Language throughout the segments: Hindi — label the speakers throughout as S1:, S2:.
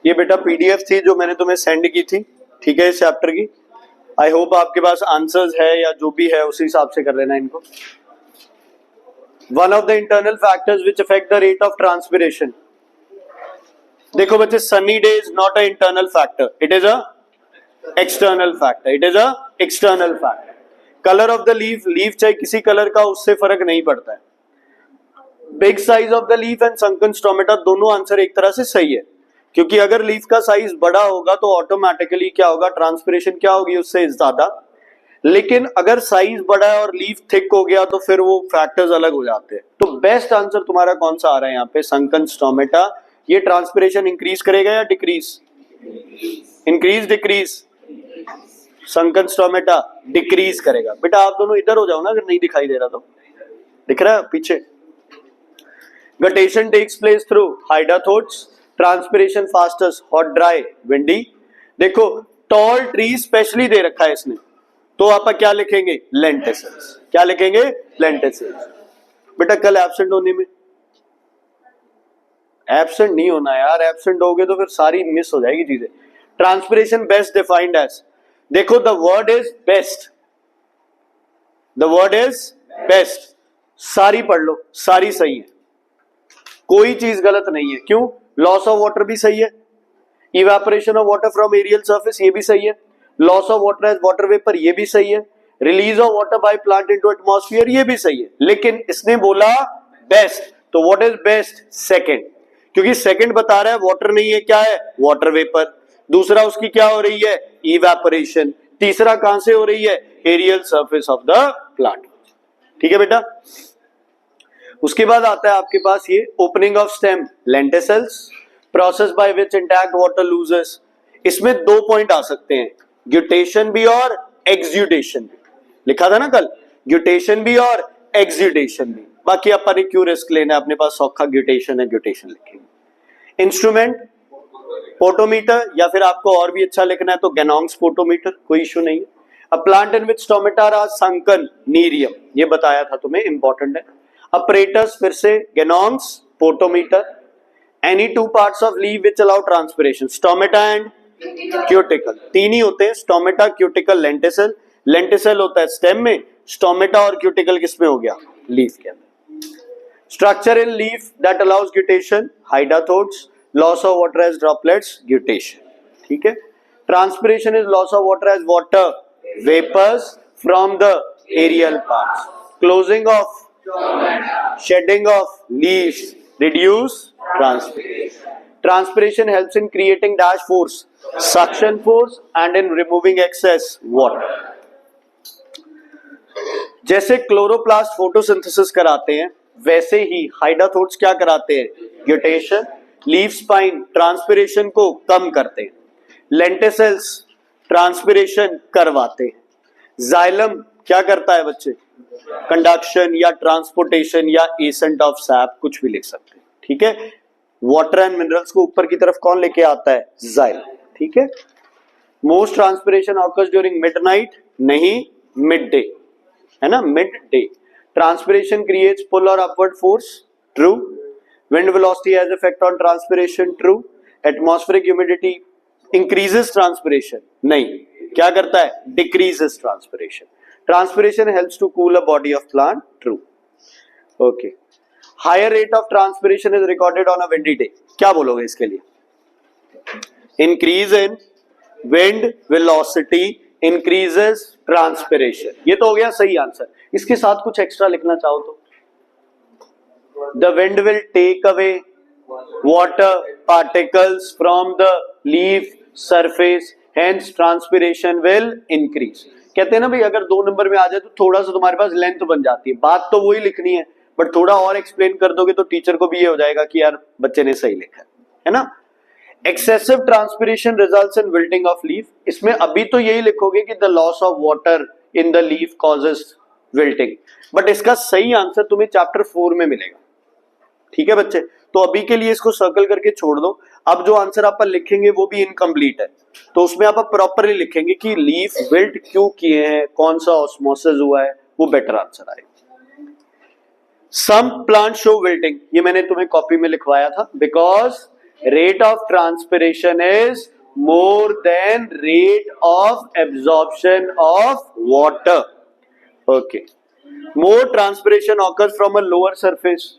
S1: ये बेटा पीडीएफ थी जो मैंने तुम्हें सेंड की थी, ठीक है, इस चैप्टर की। आई होप आपके पास आंसर्स है या जो भी है उसी हिसाब से कर लेना इनको। One of the internal factors which affect the rate of transpiration. देखो बच्चे, sunny day is not a internal factor, it is a external factor, it is a external factor. Colour of the leaf, leaf चाहे किसी कलर का, उससे फर्क नहीं पड़ता है। Big size of the leaf and sunken stomata, दोनों आंसर एक तरह से सही है, क्योंकि अगर लीफ का साइज बड़ा होगा तो ऑटोमेटिकली क्या होगा, ट्रांसपिरेशन क्या होगी उससे ज्यादा। लेकिन अगर साइज बड़ा है और लीफ थिक हो गया तो फिर वो फैक्टर्स अलग हो जाते हैं। तो बेस्ट आंसर तुम्हारा कौन सा आ रहा है यहाँ पे, संकन स्टोमेटा। ये ट्रांसपिरेशन इंक्रीज करेगा या decrease, increase decrease, sunken stomata decrease करेगा। बेटा आप दोनों इधर हो जाओ ना, अगर नहीं दिखाई दे रहा तो। दिख रहा है पीछे? Guttation takes place through hydathodes, transpiration fastest hot dry windy. देखो टॉल ट्री स्पेशली दे रखा है इसने, तो आप क्या लिखेंगे, लेंटिसल्स। क्या लिखेंगे, लेंटिसल्स। बेटा कल एब्सेंट होने में, एब्सेंट नहीं होना यार, एब्सेंट होगे तो फिर सारी मिस हो जाएगी चीजें। ट्रांसपिरेशन बेस्ट डिफाइंड एज, देखो the word is best, the word is best. सारी पढ़ लो, सारी सही है, कोई चीज गलत नहीं है। क्यों? लॉस ऑफ वाटर भी सही है, evaporation of water from aerial surface ये भी सही है, loss of water as water vapour ये भी सही है, release of water by plant into atmosphere ये भी सही है। लेकिन इसने बोला बेस्ट, तो व्हाट इज बेस्ट, सेकंड, क्योंकि सेकंड बता रहा है वाटर नहीं है, क्या है, वाटर वेपर। दूसरा उसकी क्या हो रही है, इवेपोरेशन। तीसरा कहां से हो रही है, aerial surface of the plant. ठीक है बेटा। उसके बाद आता है आपके पास ये opening of stem, lenticels, process by which intact water loses. इसमें 2 पॉइंट आ सकते हैं, ग्यूटेशन भी और एक्सुडेशन भी। लिखा था ना कल, ग्यूटेशन भी और एक्सुडेशन भी। बाकी अपन ने क्यों रिस्क लेना है, अपने पास सौखा ग्यूटेशन है, ग्यूटेशन लिखेंगे। इंस्ट्रूमेंट पोटोमीटर, या फिर आपको और भी अच्छा लिखना है तो गैनोंग्स पोटोमीटर, कोई इशू नहीं है। A plant in which stomata are sunken nerium, ये बताया था तुम्हें, इंपॉर्टेंट है। अपरेटस फिर से Ganong's potometer. Any 2 parts of leaf which allow transpiration, stomata and cuticle, 3 ही होते हैं, स्टोमेटा क्यूटिकल लेंटिसल। लेंटिसल होता है स्टेम में, स्टोमेटा और क्यूटिकल किसमें हो गया, लीफ के अंदर। Structure in leaf that allows guttation, hydathodes, loss of water as droplets, guttation. ठीक है। Transpiration is loss of water as water vapours from the aerial parts. Closing of, shedding of leaves reduce transpiration. Transpiration helps in creating dash force, suction force and in removing excess water. जैसे क्लोरोप्लास्ट फोटोसिंथेसिस कराते हैं, वैसे ही हाइडाथोट्स क्या कराते हैं, ग्यूटेशन। लीफ स्पाइन ट्रांसपिरेशन को कम करते हैं, लेंटिसल्स ट्रांसपिरेशन करवाते हैं, जाइलम क्या करता है बच्चे, कंडक्शन या ट्रांसपोर्टेशन या एसेंट ऑफ सैप, कुछ भी लिख सकते हैं। ठीक है। वाटर एंड मिनरल्स को ऊपर की तरफ कौन लेके आता है, जाइलम। ठीक है। Most transpiration occurs during midnight, नहीं मिड डे, है ना, मिड डे। ट्रांसपिरेशन क्रिएट्स पुल और upward force, true. Wind velocity has effect on transpiration, true. Atmospheric humidity increases transpiration, नहीं, क्या करता है, decreases transpiration. Transpiration helps to cool a body of plant, true. Okay. Higher rate of transpiration is recorded on a windy day. क्या बोलोगे इसके लिए? Increase in wind velocity increases transpiration. ये तो हो गया सही आंसर। इसके साथ कुछ एक्स्ट्रा लिखना चाहो तो, the wind will take away water particles from the leaf surface, hence transpiration will increase. कहते हैं ना भाई, अगर 2 नंबर में आ जाए तो थोड़ा सा तुम्हारे पास लेंथ बन जाती है, बात तो वही लिखनी है, बट थोड़ा और एक्सप्लेन कर दोगे तो टीचर को भी ये हो जाएगा कि यार बच्चे ने सही लिखा है ना। Excessive transpiration results in wilting of leaf, इसमें अभी तो यही लिखोगे कि the loss of water in the leaf causes wilting, but इसका सही आंसर तुम्हें चैप्टर 4 में मिलेगा। ठीक है बच्चे, तो अभी के लिए इसको सर्कल करके छोड़ दो। अब जो आंसर आप लिखेंगे वो भी इनकम्प्लीट है, तो उसमें आप प्रॉपरली लिखेंगे कि लीफ विल्ट क्यों किए हैं, कौन सा ऑस्मोसिस हुआ है, वो बेटर आंसर आएगा। सम प्लांट शो विल्टिंग, ये मैंने तुम्हें कॉपी में लिखवाया था, because rate of transpiration is more than rate of absorption of water. Okay. More transpiration occurs from a lower surface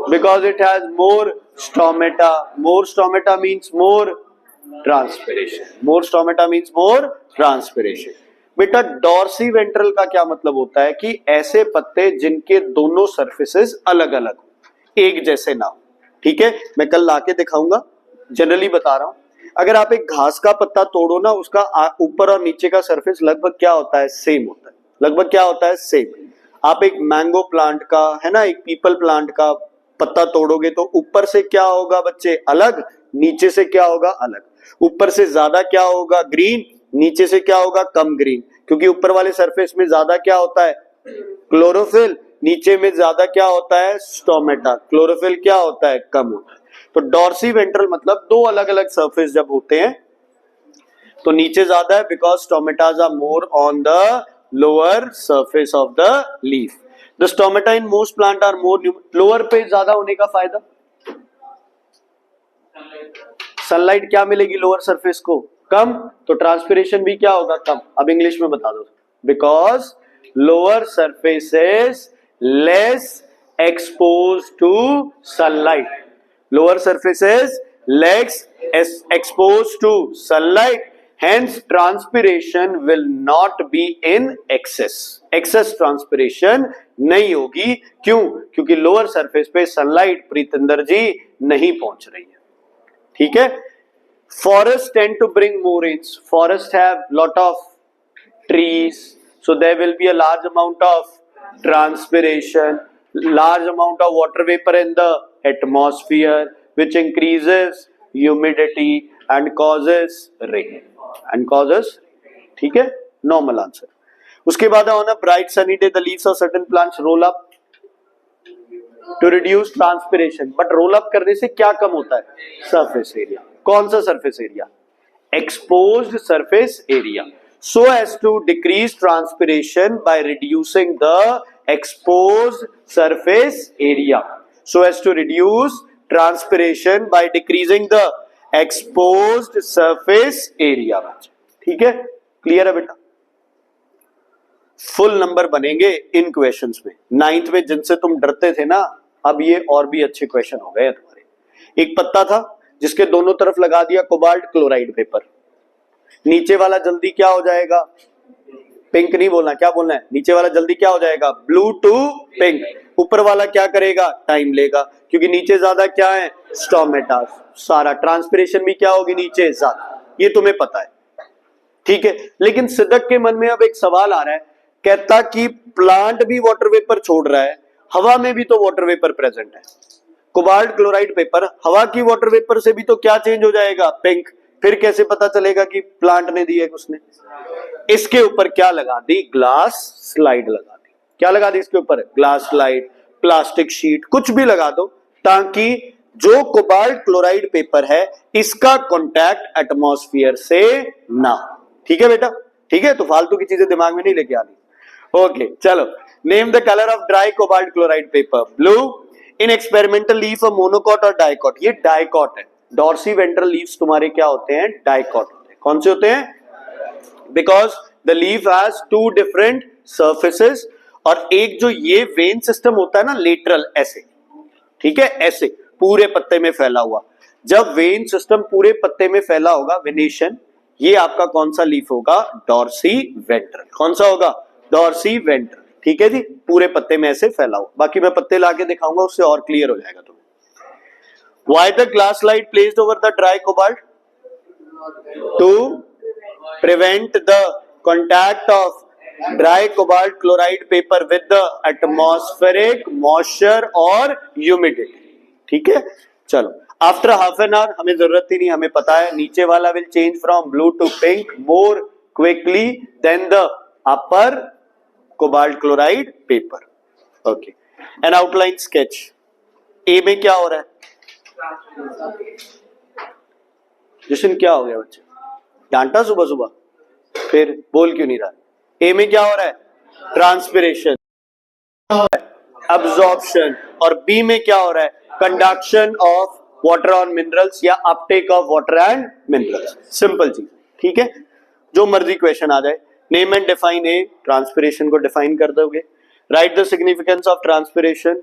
S1: because it has more stomata. More stomata means more transpiration. More stomata means more transpiration. बेटा डॉर्सी वेंट्रल का क्या मतलब होता है कि ऐसे पत्ते जिनके दोनों सरफेसेस अलग अलग हो, एक जैसे ना हो. ठीक है, मैं कल लाके दिखाऊंगा, जनरली बता रहा हूं. अगर आप एक घास का पत्ता तोड़ो ना, उसका ऊपर और नीचे का सरफेस लगभग क्या होता है, सेम होता है. लगभग क्या होता है, सेम. आप एक मैंगो प्लांट का है ना, एक पीपल प्लांट का पत्ता तोड़ोगे तो ऊपर से क्या होगा बच्चे, अलग, नीचे से क्या होगा, अलग. ऊपर से ज्यादा क्या होगा, ग्रीन, नीचे से क्या होगा, कम ग्रीन, क्योंकि ऊपर वाले सरफेस में ज्यादा क्या होता है, क्लोरोफिल, नीचे में ज्यादा क्या होता है, स्टोमेटा. क्लोरोफिल क्या होता है, कम होता है. तो डॉर्सी वेंट्रल मतलब दो अलग अलग सरफेस जब होते हैं तो नीचे ज्यादा है because stomatas are more on the lower surface of the leaf. The stomata in most plant are more. Lower पे ज्यादा होने का फायदा, सनलाइट क्या मिलेगी लोअर सरफेस को, कम, तो ट्रांसपिरेशन भी क्या होगा, कम. अब इंग्लिश में बता दो, because lower surface is less expose to sunlight. Lower surface is less exposed to sunlight, hence transpiration will not be in excess. excess transpiration नहीं होगी. क्यों, क्योंकि लोअर सरफेस पे सनलाइट प्रीतंदर जी नहीं पहुंच रही है. ठीक है. Forests tend to bring more rains. Forests have lot of trees, so there will be a large amount of transpiration, large amount of water vapor in the atmosphere, which increases humidity and causes rain. ठीक है, normal answer. उसके बाद on a bright sunny day the leaves of certain plants roll up to reduce transpiration. but roll up करने से क्या कम होता है, surface area. कौन सा surface area, exposed surface area, so as to decrease transpiration by reducing the exposed surface area. so as to reduce transpiration by decreasing the exposed surface area. ठीक है, क्लियर है बेटा. फुल नंबर बनेंगे इन क्वेश्चंस में. 9th में जिनसे तुम डरते थे ना, अब ये और भी अच्छे क्वेश्चन हो गए तुम्हारे. एक पत्ता था जिसके दोनों तरफ लगा दिया कोबाल्ट क्लोराइड पेपर. नीचे वाला जल्दी क्या हो जाएगा, पिंक नहीं बोलना, क्या बोलना है, नीचे वाला जल्दी क्या हो जाएगा, ब्लू टू पिंक. ऊपर वाला क्या करेगा, टाइम लेगा, क्योंकि नीचे ज्यादा क्या है, स्टोमेटा. सारा ट्रांसपिरेशन भी क्या होगी, नीचे ज्यादा. ये तुम्हें पता है. ठीक है, लेकिन सिदक के मन में अब एक सवाल आ रहा है, कहता कि प्लांट भी वाटर वेपर छोड़ रहा है, हवा में भी तो वाटर वेपर प्रेजेंट है. कोबाल्ट क्लोराइड पेपर हवा की वाटर वेपर से भी तो क्या चेंज हो जाएगा, पिंक. फिर कैसे पता चलेगा कि प्लांट ने दी है उसने. इसके ऊपर क्या लगा दी, ग्लास स्लाइड लगा दी. क्या लगा दी इसके ऊपर, ग्लास स्लाइड, प्लास्टिक शीट, कुछ भी लगा दो, ताकि जो कोबाल्ट क्लोराइड पेपर है इसका कांटेक्ट एटमॉस्फेयर से ना. ठीक है बेटा, ठीक है. तो फालतू की चीजें दिमाग में नहीं लेके आनी. ओके, चलो. Name the colour of dry cobalt chloride paper, blue. In experimental leaf a monocot और डाइकॉट. ये डाइकॉट है. डॉर्सी वेंट्रल लीव्स तुम्हारे क्या होते हैं, डाइकॉट होते हैं. कौन से होते हैं, because the leaf has two different surfaces. और एक जो ये वेन सिस्टम होता है ना, लेटरल, ऐसे, ठीक है, ऐसे पूरे पत्ते में फैला हुआ. जब वेन सिस्टम पूरे पत्ते में फैला होगा, वेनेशन, ये आपका कौन सा लीफ होगा, डॉर्सी वेंट्रल. कौन सा होगा, डॉर्सी वेंट्रल. ठीक है जी, पूरे पत्ते में ऐसे फैला हुआ. बाकी मैं पत्ते लाके दिखाऊंगा, उससे और क्लियर हो जाएगा तुम्हें. Why the glass slide placed over the dry cobalt? To prevent the contact of dry cobalt chloride paper with the atmospheric moisture or humidity. ठीक है, चलो. आफ्टर हाफ एन आवर, हमें जरूरत ही नहीं, हमें पता है नीचे वाला will change from blue to pink more quickly than the upper cobalt chloride paper. Okay, an outline sketch. A में क्या हो रहा है, जशन क्या हो गया बच्चे, डांटा सुबह सुबह, फिर बोल क्यों नहीं रहा. ए में क्या हो रहा है, ट्रांसपिरेशन, अब्जॉर्प्शन. और बी में क्या हो रहा है, conduction of water on minerals या uptake of water and minerals, simple चीज, ठीक है। जो मर्जी क्वेश्चन आ जाए, name and define a, transpiration को डिफाइन कर दोगे। Write the significance of transpiration,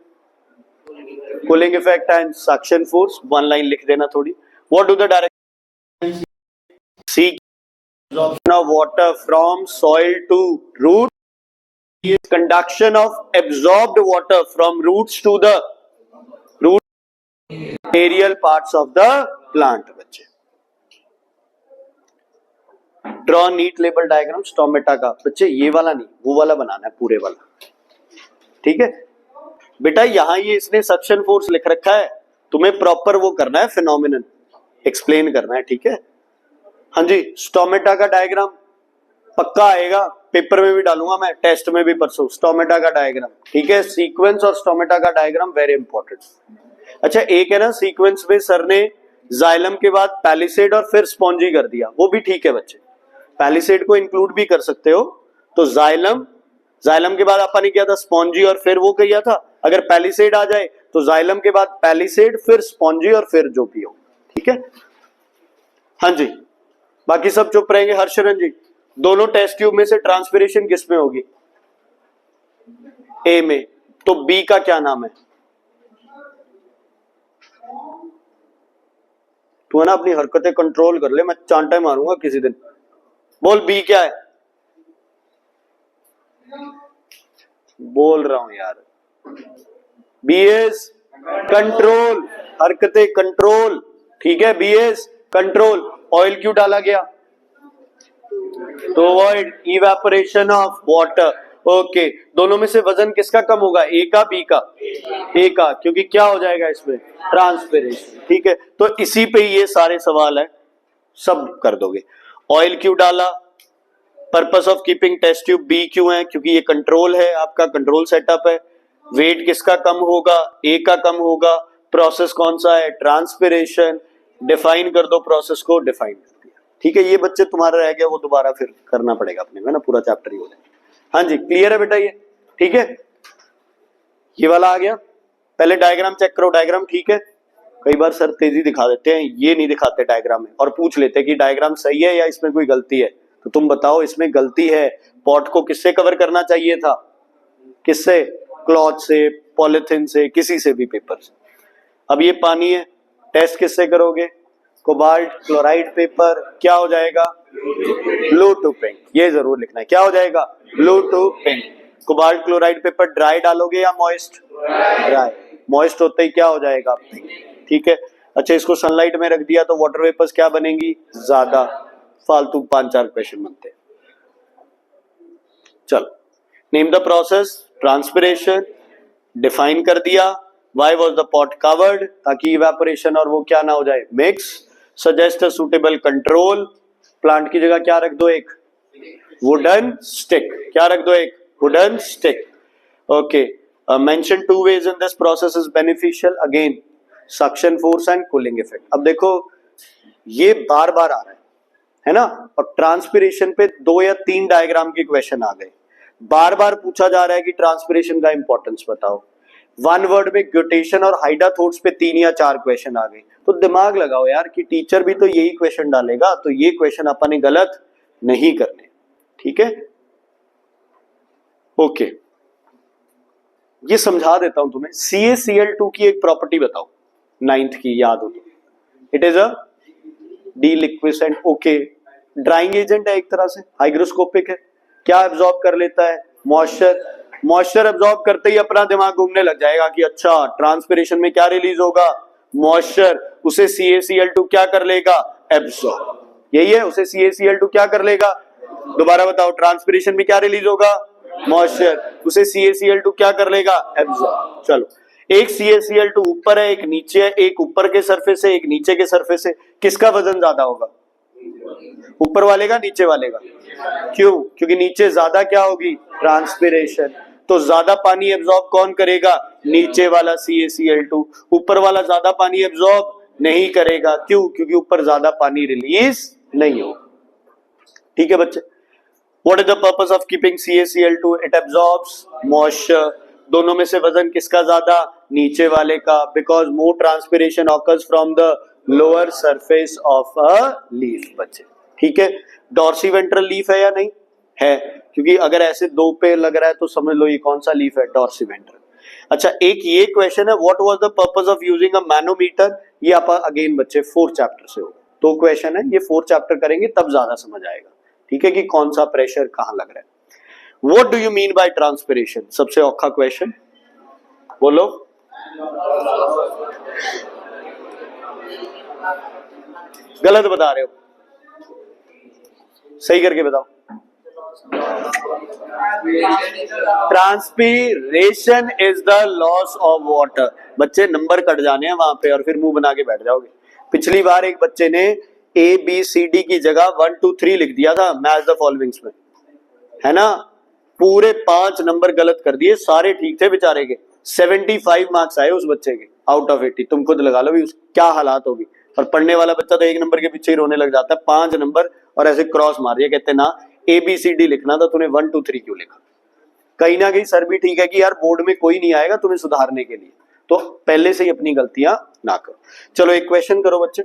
S1: cooling effect and suction force, one line लिख देना थोड़ी। What do the direction see absorption of water from soil to root, conduction of absorbed water from roots to the root aerial parts of the plant। बच्चे draw NEET label diagram stomata का, बच्चे ये वाला नहीं वो वाला बनाना है, पूरे वाला, ठीक है बेटा। यहां ये इसने सक्शन फोर्स लिख रखा है, तुम्हें प्रॉपर वो करना है, फिनोमिनन एक्सप्लेन करना है, ठीक है। हाँ जी, स्टोमेटा का डायग्राम पक्का आएगा, पेपर में भी डालूंगा मैं, टेस्ट में भी परसों, स्टोमेटा का डायग्राम, ठीक है। सीक्वेंस और स्टोमेटा का डायग्राम वेरी इंपॉर्टेंट। अच्छा एक है ना, सीक्वेंस में सर ने जाइलम के बाद पैलिसेड और फिर स्पॉन्जी कर दिया, वो भी ठीक है बच्चे, पैलिसेड को इंक्लूड भी कर सकते हो। तो जाइलम के बाद आपा ने किया था स्पॉन्जी और फिर वो किया था, अगर पैलिसेड आ जाए तो जाइलम के बाद पैलिसेड फिर स्पॉन्जी और फिर जो भी हो, ठीक है। हाँ जी, बाकी सब चुप रहेंगे। हर्षरन जी, दोनों टेस्ट ट्यूब में से ट्रांसपिरेशन किस में होगी? ए में, तो बी का क्या नाम है? तू है ना अपनी हरकतें कंट्रोल कर ले, मैं चांटा मारूंगा किसी दिन। बोल बी क्या है? बोल रहा हूं यार, बी इज कंट्रोल, हरकतें कंट्रोल, ठीक है, बी इज कंट्रोल। ऑयल क्यों डाला गया? तो avoid evaporation of water. Okay, दोनों में से वजन किसका कम होगा, ए का बी का? ए का, क्योंकि क्या हो जाएगा इसमें, ट्रांसपिरेशन, ठीक है। तो इसी पे ये सारे सवाल है, सब कर दोगे। ऑयल क्यों डाला? Purpose of keeping test tube B क्यों है? क्योंकि ये कंट्रोल है, आपका कंट्रोल सेटअप है। वेट किसका कम होगा, ए का कम होगा। प्रोसेस कौन सा है, ट्रांसपिरेशन। डिफाइन कर दो प्रोसेस को, डिफाइन कर दिया, ठीक है। ये बच्चे तुम्हारा रह गया, वो दोबारा फिर करना पड़ेगा अपने में ना, पूरा चैप्टर ही हो जाए। हाँ जी, क्लियर है बेटा ये, ठीक है। ये वाला आ गया, पहले डायग्राम चेक करो, डायग्राम ठीक है। कई बार सर तेजी दिखा देते हैं, ये नहीं दिखाते डायग्राम में, और पूछ लेते हैं कि डायग्राम सही है या इसमें कोई गलती है। तो तुम बताओ इसमें गलती है, पॉट को किससे कवर करना चाहिए था, किससे? क्लॉथ से, पॉलिथीन से, किसी से भी, पेपर से। अब ये पानी है, टेस्ट किससे करोगे? कोबाल्ट क्लोराइड पेपर, क्या हो जाएगा, ब्लू टू पिंक, ये जरूर लिखना है, क्या हो जाएगा, blue to pink. Cobalt chloride paper dry डालोगे या मॉइस्ट? ड्राई, मॉइस्ट होते ही क्या हो जाएगा, पिंक, ठीक है। अच्छा इसको सनलाइट में रख दिया तो वाटर वेपर्स क्या बनेंगी, ज्यादा। फालतू 5-4 क्वेश्चन बनते हैं। चलो, name the process, transpiration define कर दिया। Why was the pot covered? ताकि इवेपोरेशन और वो क्या ना हो जाए, mix. Suggest a suitable control, plant की जगह क्या रख दो, एक वुडन स्टिक, क्या रख दो, एक wooden stick. Okay, mention 2 ways in this process is beneficial, again suction force and cooling effect. अब देखो ये बार बार आ रहा है ना, और ट्रांसपिरेशन पे 2 या 3 डायग्राम के क्वेश्चन आ गए, बार बार पूछा जा रहा है कि ट्रांसपिरेशन का इंपॉर्टेंस बताओ। वन वर्ड में ग्यूटेशन और हाइडाथोट्स पे 3 या 4 क्वेश्चन आ गए, तो दिमाग लगाओ यार कि टीचर भी तो यही क्वेश्चन डालेगा, तो ये क्वेश्चन अपन ने गलत नहीं करने, ठीक है। ओके, ये समझा देता हूं तुम्हें। CaCl2 की एक प्रॉपर्टी बताओ, 9th की, याद हो तो। It is a deliquescent, okay, drying agent है एक तरह से, हाइग्रोस्कोपिक है। क्या एब्जॉर्ब कर लेता है, मॉइस्चर। मॉइस्चर एब्जॉर्ब करते ही अपना दिमाग घूमने लग जाएगा कि अच्छा ट्रांसपिरेशन में क्या रिलीज होगा, मॉइस्चर। उसे CaCl2 क्या कर लेगा, एब्जॉर्ब। यही है, उसे CaCl2 क्या कर लेगा, दोबारा बताओ, ट्रांसपिरेशन में क्या रिलीज होगा, मॉइस्चर। उसे CaCl2 क्या कर लेगा, एब्जॉर्ब। चलो, एक CaCl2 ऊपर है, एक नीचे है, एक ऊपर के सरफेस है, एक नीचे के सरफेस है, किसका वजन ज्यादा होगा, ऊपर वाले का, नीचे वाले का। क्यों? क्योंकि नीचे ज्यादा क्या होगी, ट्रांसपिरेशन, तो ज्यादा पानी एब्जॉर्ब कौन करेगा, नीचे वाला CaCl2। ऊपर वाला ज्यादा पानी एब्जॉर्ब नहीं करेगा, क्यों? क्योंकि ऊपर ज्यादा पानी रिलीज नहीं होगा, ठीक है बच्चे। What is the purpose of keeping CaCl2? It absorbs moisture। दोनों में से वजन किसका ज्यादा, नीचे वाले का, because more transpiration occurs from the lower surface of a leaf बच्चे। ठीक है, डॉर्सी वेंट्रल लीफ है या नहीं है, क्योंकि अगर ऐसे दो पे लग रहा है तो समझ लो ये कौन सा लीफ है, डॉर्सी वेंट्रल। अच्छा, एक ये क्वेश्चन है, what was the purpose of using a manometer, ये आप अगेन बच्चे 4th चैप्टर से हो, तो क्वेश्चन है ये 4th चैप्टर करेंगे तब ज्यादा समझ आएगा। ठीक है, कि कौन सा प्रेशर कहां लग रहा है। What do you mean by transpiration, सबसे औखा क्वेश्चन बोलो। गलत बता रहे हो, सही करके बताओ। Transpiration is the loss of water. बच्चे नंबर कट जाने हैं वहां पे और फिर मुंह बना के बैठ जाओगे। पिछली बार एक बच्चे ने ए बी सी डी की जगह 1 2 3 लिख दिया था मैच द फॉलोइंग्स में, है ना, पूरे 5 नंबर गलत कर दिए, सारे ठीक थे बेचारे के। 75 मार्क्स आए उस बच्चे के आउट ऑफ 80। तुम खुद लगा लो भी क्या हालात होगी। और पढ़ने वाला बच्चा तो 1 नंबर के पीछे ही रोने लग जाता है। 5 नंबर और ऐसे क्रॉस मार दिया, कहते ना ए बी सी डी लिखना था, तूने 1 2 3 क्यों लिखा। कहीं ना कहीं सर भी ठीक है कि यार बोर्ड में कोई नहीं आएगा तुम्हें सुधारने के लिए, तो पहले से ही अपनी गलतियां ना करो। चलो एक क्वेश्चन करो बच्चे।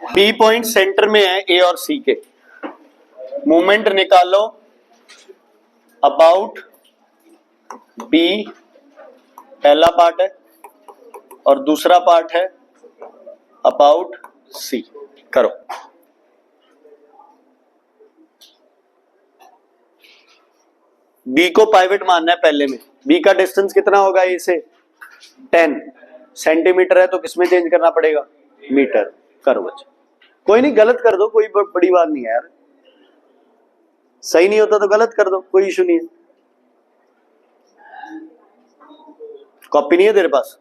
S1: बी पॉइंट सेंटर में है ए और सी के, मोमेंट निकालो अबाउट बी, पहला पार्ट है, और दूसरा पार्ट है अबाउट सी। करो। बी को पाइवट मानना है पहले में। बी का डिस्टेंस कितना होगा ए से, 10 सेंटीमीटर है, तो किसमें चेंज करना पड़ेगा, मीटर। करो बच्चे, कोई नहीं गलत कर दो, कोई बड़ी बात नहीं है यार, सही नहीं होता तो गलत कर दो, कोई इशू नहीं है। कॉपी नहीं है तेरे पास,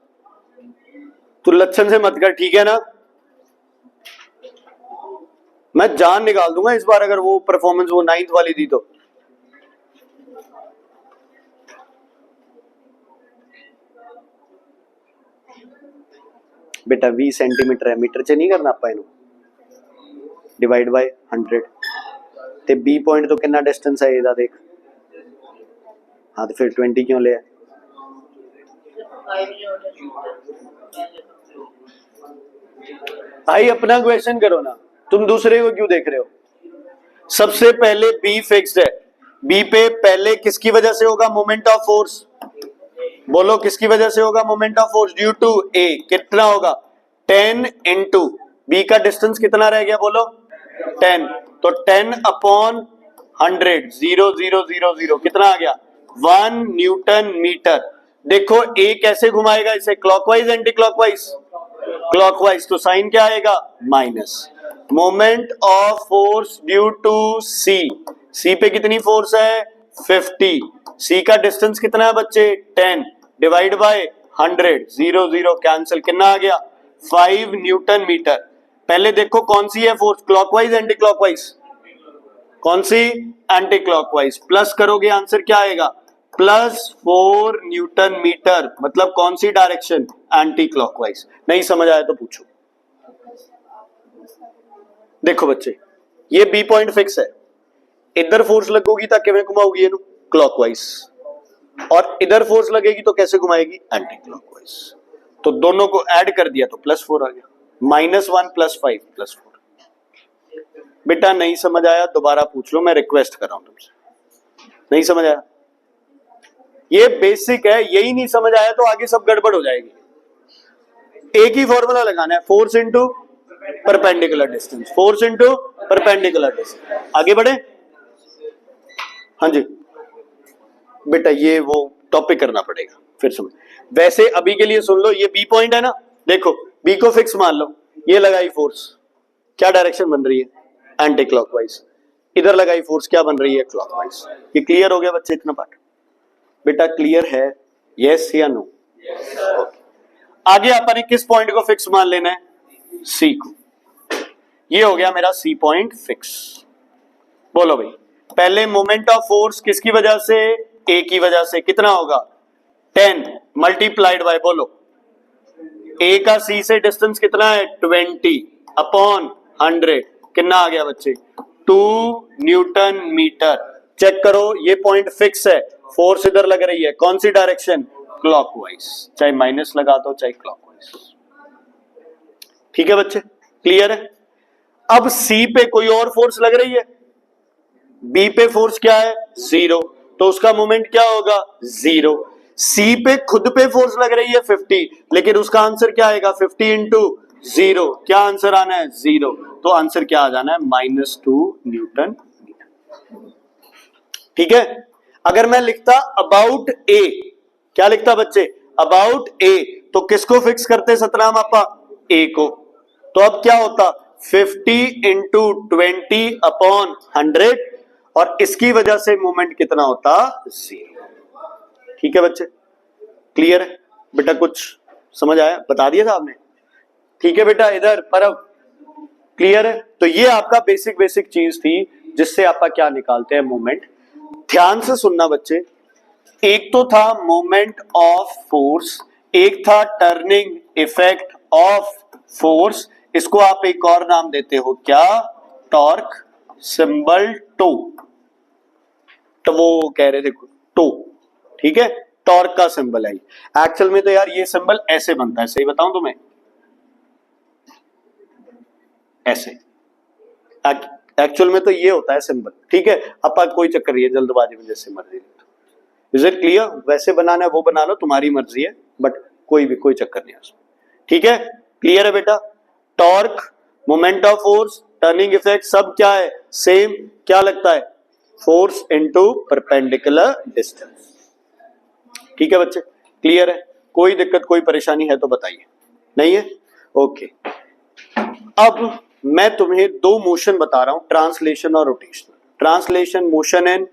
S1: तू लक्षण से मत कर, ठीक है ना। मैं जान निकाल दूंगा इस बार अगर वो परफॉर्मेंस वो 9th वाली दी तो। बेटा 20 सेंटीमीटर है, मीटर च नहीं करना ਆਪਾਂ ਇਹਨੂੰ, डिवाइड बाय 100 ਤੇ बी पॉइंट तो कितना डिस्टेंस है ਇਹਦਾ देख। हाँ तो फिर 20 क्यों लिया। भाई अपना क्वेश्चन करो ना, तुम दूसरे को क्यों देख रहे हो। सबसे पहले बी फिक्स्ड है, बी पे पहले किसकी वजह से होगा, मोमेंट ऑफ फोर्स। बोलो किसकी वजह से होगा moment of force, due to A. कितना होगा 10 इंटू बी का डिस्टेंस कितना रह गया बोलो 10, तो 10 अपॉन 100, 0 0 0 0 कितना आ गया 1 न्यूटन मीटर। देखो ए कैसे घुमाएगा इसे, क्लॉकवाइज एंटी क्लॉकवाइज, क्लॉकवाइज, तो साइन क्या आएगा minus. Moment of force due to C, C पे कितनी फोर्स है 50, सी का डिस्टेंस कितना है बच्चे 10, डिवाइड बाय 100, 0 0 कैंसिल, कितना आ गया 5 न्यूटन मीटर। पहले देखो कौन सी है फोर्स, क्लॉकवाइज एंटी क्लॉकवाइज, कौन सी एंटी क्लॉकवाइज। प्लस करोगे आंसर क्या आएगा +4 न्यूटन मीटर, मतलब कौन सी डायरेक्शन एंटी क्लॉकवाइज। नहीं समझ आया तो पूछो। देखो बच्चे ये बी पॉइंट फिक्स है, इधर फोर्स लगेगी तो किवें घुमाओगी ਇਹਨੂੰ क्लॉकवाइज, और इधर फोर्स लगेगी तो कैसे घुमाएगी एंटी क्लॉकवाइज। तो दोनों को ऐड कर दिया तो +4 आ गया, -1 +5 +4। बेटा नहीं समझ आया दोबारा पूछ लो, मैं रिक्वेस्ट कर रहा हूं तुमसे, नहीं समझ आया, ये बेसिक है, यही नहीं समझ आया तो आगे सब गड़बड़ हो जाएगी। एक ही फॉर्मूला लगाना है, force into perpendicular distance, force into perpendicular distance. आगे बढ़े, हाँ जी बेटा ये वो टॉपिक करना पड़ेगा फिर समझ। वैसे अभी के लिए सुन लो, ये बी पॉइंट है ना, देखो बी को फिक्स मान लो, ये लगाई फोर्स, क्या डायरेक्शन बन रही है एंटी क्लॉकवाइज, इधर लगाई फोर्स क्या बन रही है क्लॉकवाइज। ये क्लियर हो गया बच्चे इतना पार्ट, बेटा क्लियर है यस या नो। आगे अपन किस पॉइंट को फिक्स मान लेना है सी को, ये हो गया मेरा सी पॉइंट फिक्स। बोलो भाई पहले मोमेंट ऑफ फोर्स किसकी वजह से, ए की वजह से, कितना होगा 10 मल्टीप्लाइड बाय, बोलो ए का सी से डिस्टेंस कितना है 20 अपॉन 100, कितना आ गया बच्चे 2 न्यूटन मीटर। चेक करो ये पॉइंट फिक्स है, फोर्स इधर लग रही है, कौन सी डायरेक्शन, क्लॉकवाइज, चाहे माइनस लगा दो चाहे क्लॉकवाइज। ठीक है बच्चे, क्लियर है। अब सी पे कोई और फोर्स लग रही है, बी पे फोर्स क्या है 0, तो उसका मोमेंट क्या होगा 0। सी पे खुद पे फोर्स लग रही है 50, लेकिन उसका आंसर क्या आएगा 50 इंटू 0, क्या आंसर आना है 0, तो आंसर क्या आ जाना है -2 न्यूटन। ठीक है। अगर मैं लिखता अबाउट ए, क्या लिखता बच्चे अबाउट ए, तो किसको फिक्स करते सतनाम आपा, ए को, तो अब क्या होता 50 इंटू 20 अपॉन 100, और इसकी वजह से मोमेंट कितना होता 0। ठीक है बच्चे, क्लियर है बेटा, कुछ समझ आया, बता दिया था आपने। ठीक है बेटा, इधर पर अब क्लियर है। तो ये आपका बेसिक चीज थी जिससे आपका क्या निकालते हैं मोमेंट। ध्यान से सुनना बच्चे, एक तो था मोमेंट ऑफ फोर्स, एक था टर्निंग इफेक्ट ऑफ फोर्स, इसको आप एक और नाम देते हो क्या, टॉर्क, सिंबल टो, तो वो कह रहे थे टो, ठीक है, टॉर्क का सिंबल है। एक्चुअल में तो यार ये सिंबल ऐसे बनता है, सही बताऊं तुम्हें, ऐसे एक्चुअल में तो ये होता है सिंबल। ठीक है, अपा कोई चक्कर नहीं है, जल्दबाजी में जैसे मर्जी, इज इट क्लियर, वैसे बनाना है वो बना लो, तुम्हारी मर्जी है, बट कोई चक्कर नहीं है उसमें। ठीक है, क्लियर है बेटा। Torque, moment of force, turning effect सब क्या है सेम, क्या लगता है फोर्स इनटू परपेंडिकुलर डिस्टेंस। ठीक है बच्चे, क्लियर है, कोई दिक्कत कोई परेशानी है तो बताइए, नहीं है, ओके। अब मैं तुम्हें दो मोशन बता रहा हूं, ट्रांसलेशन और rotation. Translation motion in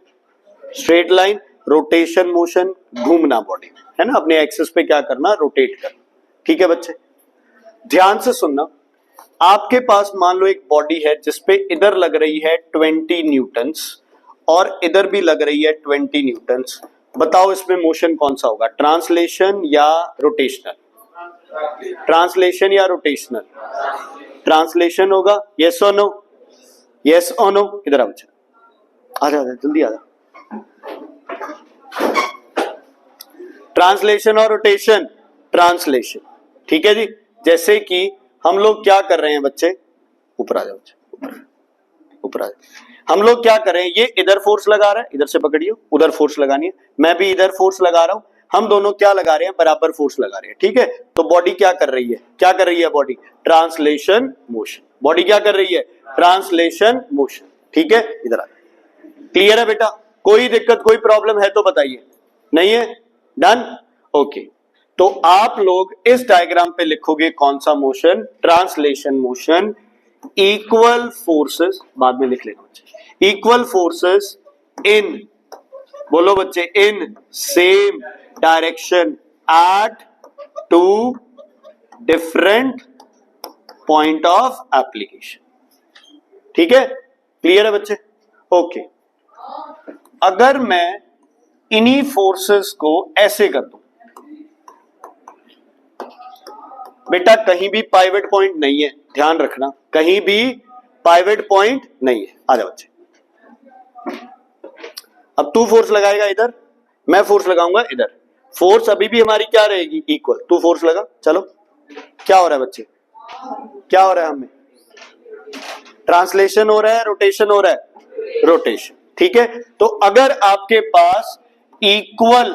S1: straight line, rotation motion घूमना बॉडी में, है ना, अपने एक्सिस पे क्या करना, रोटेट करना। ठीक है बच्चे, ध्यान से सुनना, आपके पास मान लो एक बॉडी है जिसपे इधर लग रही है 20 न्यूटन्स और इधर भी लग रही है 20 न्यूटन्स। बताओ इसमें मोशन कौन सा होगा, ट्रांसलेशन या रोटेशनल, ट्रांसलेशन या रोटेशनल, ट्रांसलेशन होगा, यस और नो, यस और नो, इधर आ बच्चा, आजा जल्दी आजा। ट्रांसलेशन और रोटेशन, ट्रांसलेशन, ठीक है जी। जैसे कि हम लोग क्या कर रहे हैं बच्चे, ऊपर आ जाओ बच्चे, ऊपर आ जाओ। हम लोग क्या कर रहे हैं, ये इधर फोर्स लगा रहा है, इधर से पकड़ियो, उधर फोर्स लगानी है, मैं भी इधर फोर्स लगा रहा हूं, हम दोनों क्या लगा रहे हैं, बराबर फोर्स लगा रहे हैं। ठीक है, तो बॉडी क्या कर रही है, क्या कर रही है बॉडी, ट्रांसलेशन मोशन, बॉडी क्या कर रही है, ट्रांसलेशन मोशन। ठीक है, इधर आ, क्लियर है बेटा, कोई दिक्कत कोई प्रॉब्लम है तो बताइए, नहीं है, डन, ओके। तो आप लोग इस डायग्राम पे लिखोगे कौन सा motion, translation motion, equal forces, बाद में लिख लेना बच्चे, इक्वल फोर्सेस इन, बोलो बच्चे, in same direction at two different point of application. ठीक है, क्लियर है बच्चे, ओके। अगर मैं इन्हीं फोर्सेस को ऐसे कर दूं, बेटा कहीं भी पाइवट पॉइंट नहीं है, ध्यान रखना, कहीं भी पाइवट पॉइंट नहीं है। आ जाओ बच्चे, अब तू फोर्स लगाएगा इधर, मैं फोर्स लगाऊंगा इधर, फोर्स अभी भी हमारी क्या रहेगी, इक्वल। तू फोर्स लगा, चलो, क्या हो रहा है बच्चे, क्या हो रहा है, हमें ट्रांसलेशन हो रहा है, रोटेशन हो रहा है, रोटेशन। ठीक है, तो अगर आपके पास equal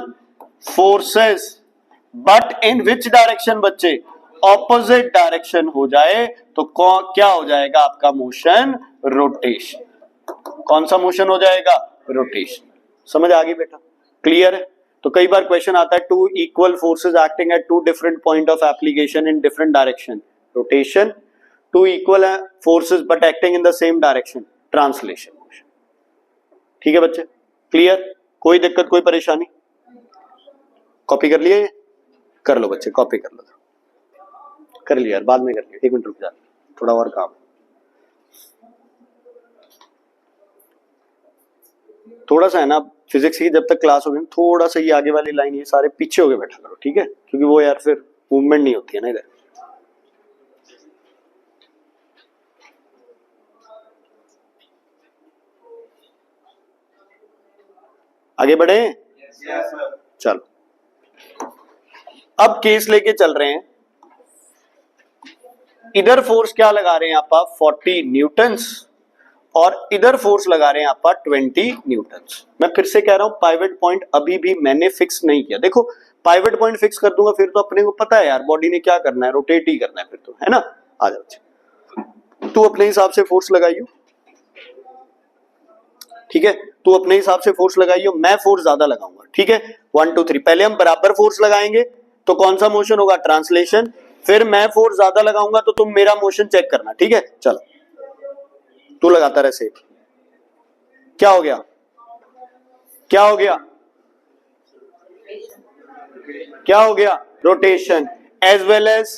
S1: forces but in which direction बच्चे, ऑपोजिट डायरेक्शन हो जाए तो क्या हो जाएगा आपका मोशन, रोटेशन। कौन सा मोशन हो जाएगा, रोटेशन। समझ आ गई बेटा, क्लियर है। तो कई बार क्वेश्चन आता है, two equal forces acting at two different point of application in different direction, rotation, two equal forces but acting in the same direction, translation motion. ठीक है बच्चे, क्लियर, कोई दिक्कत कोई परेशानी, कॉपी कर लिए, कर लो बच्चे, कॉपी कर लो, कर लिया यार, बाद में कर लिया, एक मिनट रुक जा, थोड़ा और काम। थोड़ा सा है ना, फिजिक्स की जब तक क्लास होगी थोड़ा सा ये आगे वाली लाइन ये सारे पीछे होके बैठा करो, ठीक है, क्योंकि वो यार फिर मूवमेंट नहीं होती है ना इधर। आगे बढ़े? चलो अब केस लेके चल रहे हैं। इधर फोर्स क्या लगा रहे हैं आप 40 न्यूटन्स और इधर फोर्स लगा रहे हैं आप 20 न्यूटन्स। मैं फिर से कह रहा हूं पाइवट पॉइंट अभी भी मैंने फिक्स नहीं किया। देखो पाइवट पॉइंट फिक्स कर दूंगा फिर तो अपने को पता है यार बॉडी ने क्या करना है, रोटेट ही करना है फिर तो, है ना। आ जाओ, तू अपने हिसाब से फोर्स लगाइयो, ठीक है, तू अपने हिसाब से फोर्स लगाइयो, मैं फोर्स ज्यादा लगाऊंगा, ठीक है। 1 2 3 पहले हम बराबर फोर्स लगाएंगे तो कौन सा मोशन होगा, ट्रांसलेशन। फिर मैं फोर्स ज्यादा लगाऊंगा तो तुम मेरा मोशन चेक करना, ठीक है। चलो तू लगाता रहे सेफ। क्या हो गया, क्या हो गया, क्या हो गया, rotation as well as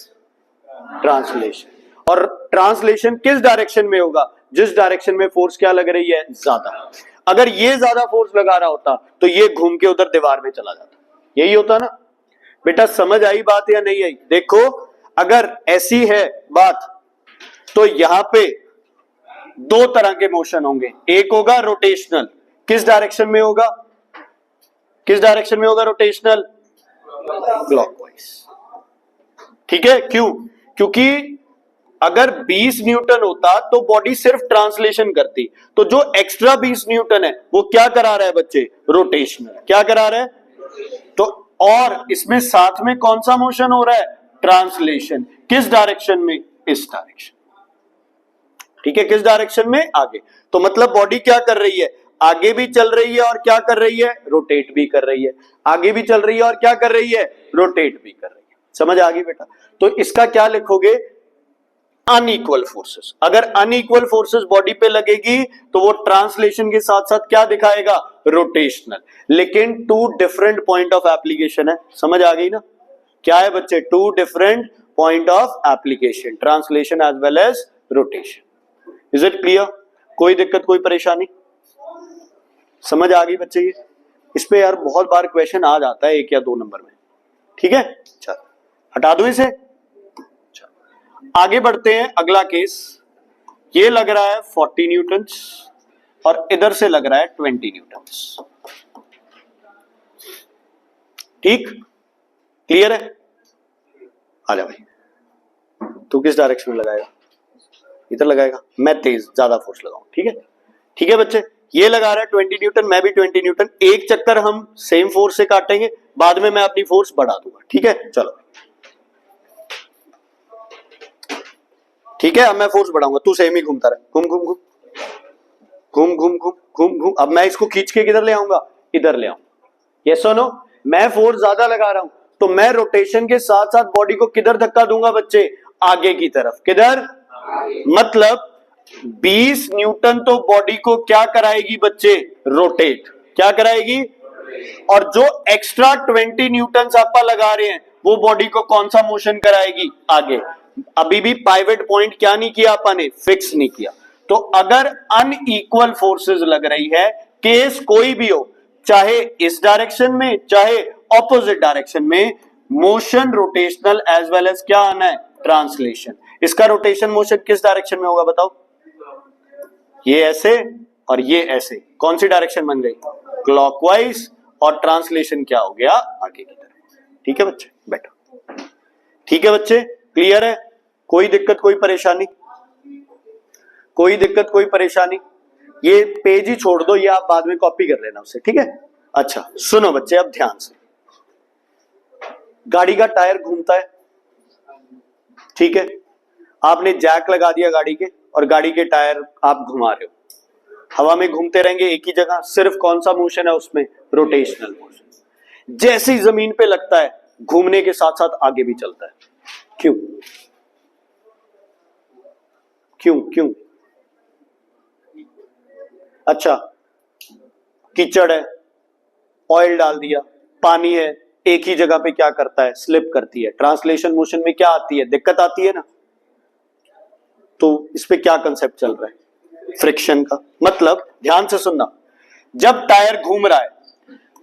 S1: translation. और ट्रांसलेशन किस डायरेक्शन में होगा, जिस डायरेक्शन में फोर्स क्या लग रही है, ज्यादा। अगर ये ज्यादा फोर्स लगा रहा होता तो ये घूम के उधर दीवार में चला जाता, यही होता ना बेटा। समझ आई बात या नहीं आई? देखो अगर ऐसी है बात तो यहां पे दो तरह के मोशन होंगे, एक होगा रोटेशनल, किस डायरेक्शन में होगा, किस डायरेक्शन में होगा, रोटेशनल, क्लॉकवाइज, ठीक है। क्यों, क्योंकि अगर 20 न्यूटन होता तो बॉडी सिर्फ ट्रांसलेशन करती, तो जो एक्स्ट्रा 20 न्यूटन है वो क्या करा रहा है बच्चे, रोटेशनल, क्या करा रहा है। तो और इसमें साथ में कौन सा मोशन हो रहा है, ट्रांसलेशन, किस डायरेक्शन में, इस डायरेक्शन, ठीक है, किस डायरेक्शन में, आगे। तो मतलब बॉडी क्या कर रही है, आगे भी चल रही है और क्या कर रही है, रोटेट भी कर रही है, आगे भी चल रही है और क्या कर रही है, रोटेट भी कर रही है। समझ आ गई बेटा। तो इसका क्या लिखोगे, अनइक्वल फोर्सेस। अगर अनइक्वल फोर्सेस बॉडी पे लगेगी तो वो ट्रांसलेशन के साथ साथ क्या दिखाएगा, रोटेशनल। लेकिन two different point of application है, समझ आ गई ना। क्या है बच्चे, two different point of application, translation as well as rotation. Is it clear? कोई दिक्कत, कोई परेशानी? समझ आ गई बच्चे? ये इस पे यार बहुत बार क्वेश्चन आ जाता है 1 या 2 नंबर में, ठीक है। चल हटा दो इसे, आगे बढ़ते हैं। अगला केस, ये लग रहा है 40 न्यूटन्स और इधर से लग रहा है 20 न्यूटन्स, ठीक, क्लियर है। आ जा भाई, तू किस डायरेक्शन में लगाएगा, इधर लगाएगा, मैं तेज ज्यादा फोर्स लगाऊं, ठीक है। ठीक है बच्चे, ये लगा रहा है 20 न्यूटन, मैं भी 20 न्यूटन, एक चक्कर हम सेम फोर्स से काटेंगे, बाद में मैं अपनी फोर्स बढ़ा दूंगा, ठीक है। चलो ठीक है, अब मैं फोर्स बढ़ाऊंगा, तू सेम ही घूमता रहे, घूम घूम घूम घूम घूम घूम घूम घूम। अब मैं इसको खींच के किधर ले आऊंगा, इधर ले आऊंगा। यस और नो? मैं फोर्स ज्यादा लगा रहा हूं तो मैं रोटेशन के साथ साथ बॉडी को किधर धक्का दूंगा बच्चे, आगे की तरफ। किधर, मतलब 20 न्यूटन तो बॉडी को क्या कराएगी बच्चे, रोटेट, क्या कराएगी। और जो एक्स्ट्रा 20 न्यूटन आप लगा रहे हैं वो बॉडी को कौन सा मोशन कराएगी, आगे। अभी भी पाइवट पॉइंट क्या नहीं किया अपने, फिक्स नहीं किया। तो अगर अनइक्वल फोर्सेस लग रही है, केस कोई भी हो, चाहे इस डायरेक्शन में चाहे ऑपोजिट डायरेक्शन में, motion rotational as well as क्या आना है, ट्रांसलेशन। इसका रोटेशन मोशन किस डायरेक्शन में होगा बताओ, ये ऐसे और ये ऐसे, कौन सी डायरेक्शन बन गई, क्लॉकवाइज। और ट्रांसलेशन क्या हो गया, आगे की तरफ। ठीक है बच्चे, बैठो। ठीक है बच्चे, क्लियर है? कोई दिक्कत, कोई परेशानी? कोई दिक्कत, कोई परेशानी? ये पेज ही छोड़ दो, ये आप बाद में कॉपी कर लेना उससे, ठीक है। अच्छा सुनो बच्चे, अब ध्यान से। गाड़ी का टायर घूमता है, ठीक है, आपने जैक लगा दिया गाड़ी के और गाड़ी के टायर आप घुमा रहे हो, हवा में घूमते रहेंगे एक ही जगह, सिर्फ कौन सा मोशन है उसमें, रोटेशनल मोशन। जैसे ही जमीन पे लगता है घूमने के साथ साथ आगे भी चलता है। क्यों क्यों क्यों? अच्छा, कीचड़ है, ऑयल डाल दिया, पानी है, एक ही जगह पे क्या करता है, स्लिप करती है। ट्रांसलेशन मोशन में क्या आती है, दिक्कत आती है ना। तो इस पे क्या कंसेप्ट चल रहा है, फ्रिक्शन का। मतलब ध्यान से सुनना, जब टायर घूम रहा है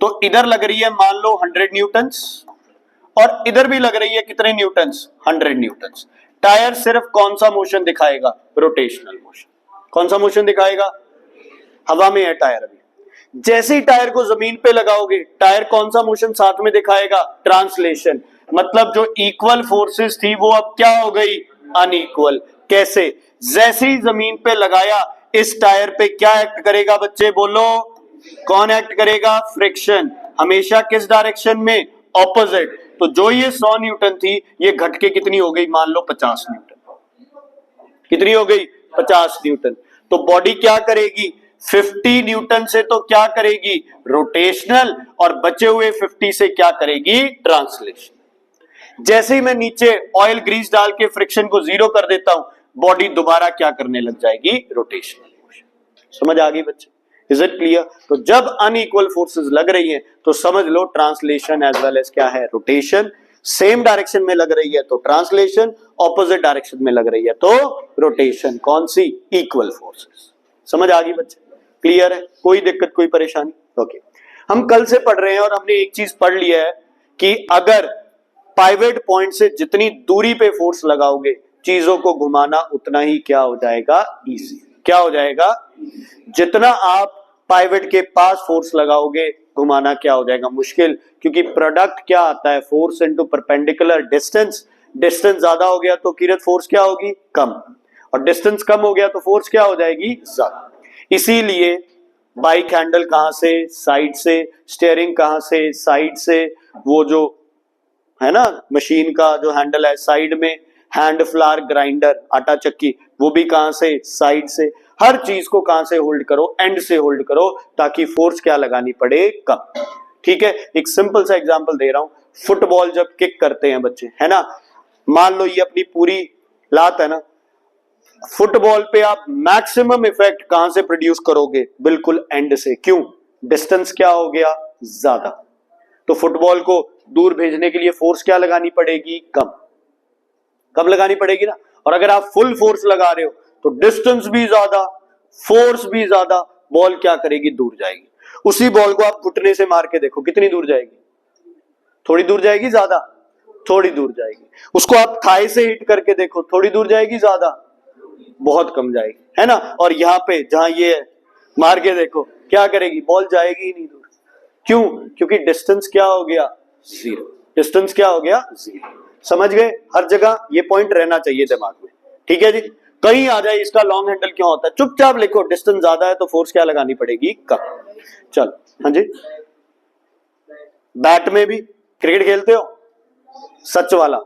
S1: तो इधर लग रही है मान लो 100 न्यूटन्स और इधर भी लग रही है कितने न्यूटन्स, 100 न्यूटन्स। टायर सिर्फ कौन सा मोशन दिखाएगा, रोटेशनल मोशन। कौन सा मोशन दिखाएगा, हवा में है टायर अभी, जैसे ही टायर को जमीन पे लगाओगे टायर कौन सा मोशन साथ में दिखाएगा, ट्रांसलेशन। मतलब जो इक्वल फोर्सेस थी वो अब क्या हो गई, अनइक्वल। कैसे, जैसे ही जमीन पे लगाया इस टायर पे क्या एक्ट करेगा बच्चे, बोलो कौन एक्ट करेगा, फ्रिक्शन। हमेशा किस डायरेक्शन में, ऑपोजिट। तो जो ये 100 न्यूटन थी ये घट के कितनी हो गई, मान लो 50 न्यूटन। कितनी हो गई, 50 न्यूटन। तो बॉडी क्या करेगी, 50 न्यूटन से तो क्या करेगी, रोटेशनल, और बचे हुए 50 से क्या करेगी, ट्रांसलेशन। जैसे ही मैं नीचे ऑयल ग्रीस डाल के फ्रिक्शन को 0 कर देता हूं, बॉडी दोबारा क्या करने लग जाएगी, रोटेशनल मोशन। समझ आ गई बच्चे, इज इट क्लियर। तो जब अनइक्वल फोर्सेस लग रही हैं तो समझ लो ट्रांसलेशन एज वेल एज क्या है, रोटेशन। सेम डायरेक्शन में लग रही है तो ट्रांसलेशन, ऑपोजिट डायरेक्शन में लग रही है तो रोटेशन। कौन सी, इक्वल फोर्सेस। समझ आ गई बच्चे, क्लियर है, कोई दिक्कत कोई परेशानी। ओके, हम कल से पढ़ रहे हैं और हमने एक चीज पढ़ लिया है कि अगर पाइवट पॉइंट से जितनी दूरी पे फोर्स लगाओगे चीजों को घुमाना उतना ही क्या हो जाएगा, इजी। क्या हो जाएगा, जितना आप पाइवट के पास फोर्स लगाओगे घुमाना क्या हो जाएगा, मुश्किल। क्योंकि प्रोडक्ट क्या आता है, force into perpendicular distance. Distance ज्यादा हो गया तो किरत फोर्स क्या होगी, कम, और डिस्टेंस कम हो गया तो फोर्स क्या हो जाएगी, ज्यादा। इसीलिए बाइक हैंडल कहां से, साइड से, स्टीयरिंग कहां से, साइड से, वो जो है ना मशीन का जो हैंडल है साइड में, हैंड फ्लावर ग्राइंडर आटा चक्की वो भी कहां से, साइड से। हर चीज को कहां से होल्ड करो, एंड से होल्ड करो ताकि फोर्स क्या लगानी पड़े, कम। ठीक है, एक सिंपल सा एग्जांपल दे रहा हूं। फुटबॉल जब किक करते हैं बच्चे, है ना, मान लो ये अपनी पूरी लात है ना, फुटबॉल पे आप मैक्सिमम इफेक्ट कहां से प्रोड्यूस करोगे, बिल्कुल एंड से। क्यों, डिस्टेंस क्या हो गया, ज्यादा। तो फुटबॉल को दूर भेजने के लिए फोर्स क्या लगानी पड़ेगी, कम। कम लगानी पड़ेगी ना। और अगर आप फुल फोर्स लगा रहे हो तो डिस्टेंस भी ज्यादा, फोर्स भी ज्यादा, बॉल क्या करेगी, दूर जाएगी। उसी बॉल को आप घुटने से मार के देखो कितनी दूर जाएगी, थोड़ी दूर जाएगी, ज्यादा, थोड़ी दूर जाएगी। उसको आप थाई से हिट करके देखो, थोड़ी दूर जाएगी, ज्यादा, बहुत कम जाएगी, है ना। और यहाँ पे जहां ये है, मार के देखो क्या करेगी, बॉल जाएगी ही नहीं दूर। क्यों, क्योंकि डिस्टेंस क्या हो गया, जीरो। डिस्टेंस क्या हो गया, जीरो। समझ गए, हर जगह ये पॉइंट रहना चाहिए दिमाग में। ठीक है जी, कहीं आ जाए इसका लॉन्ग हैंडल क्यों होता है, चुपचाप लिखो, डिस्टेंस ज्यादा है तो फोर्स क्या लगानी पड़ेगी, कम। चलो, हाँ जी। बैट में भी क्रिकेट खेलते हो, सच वाला,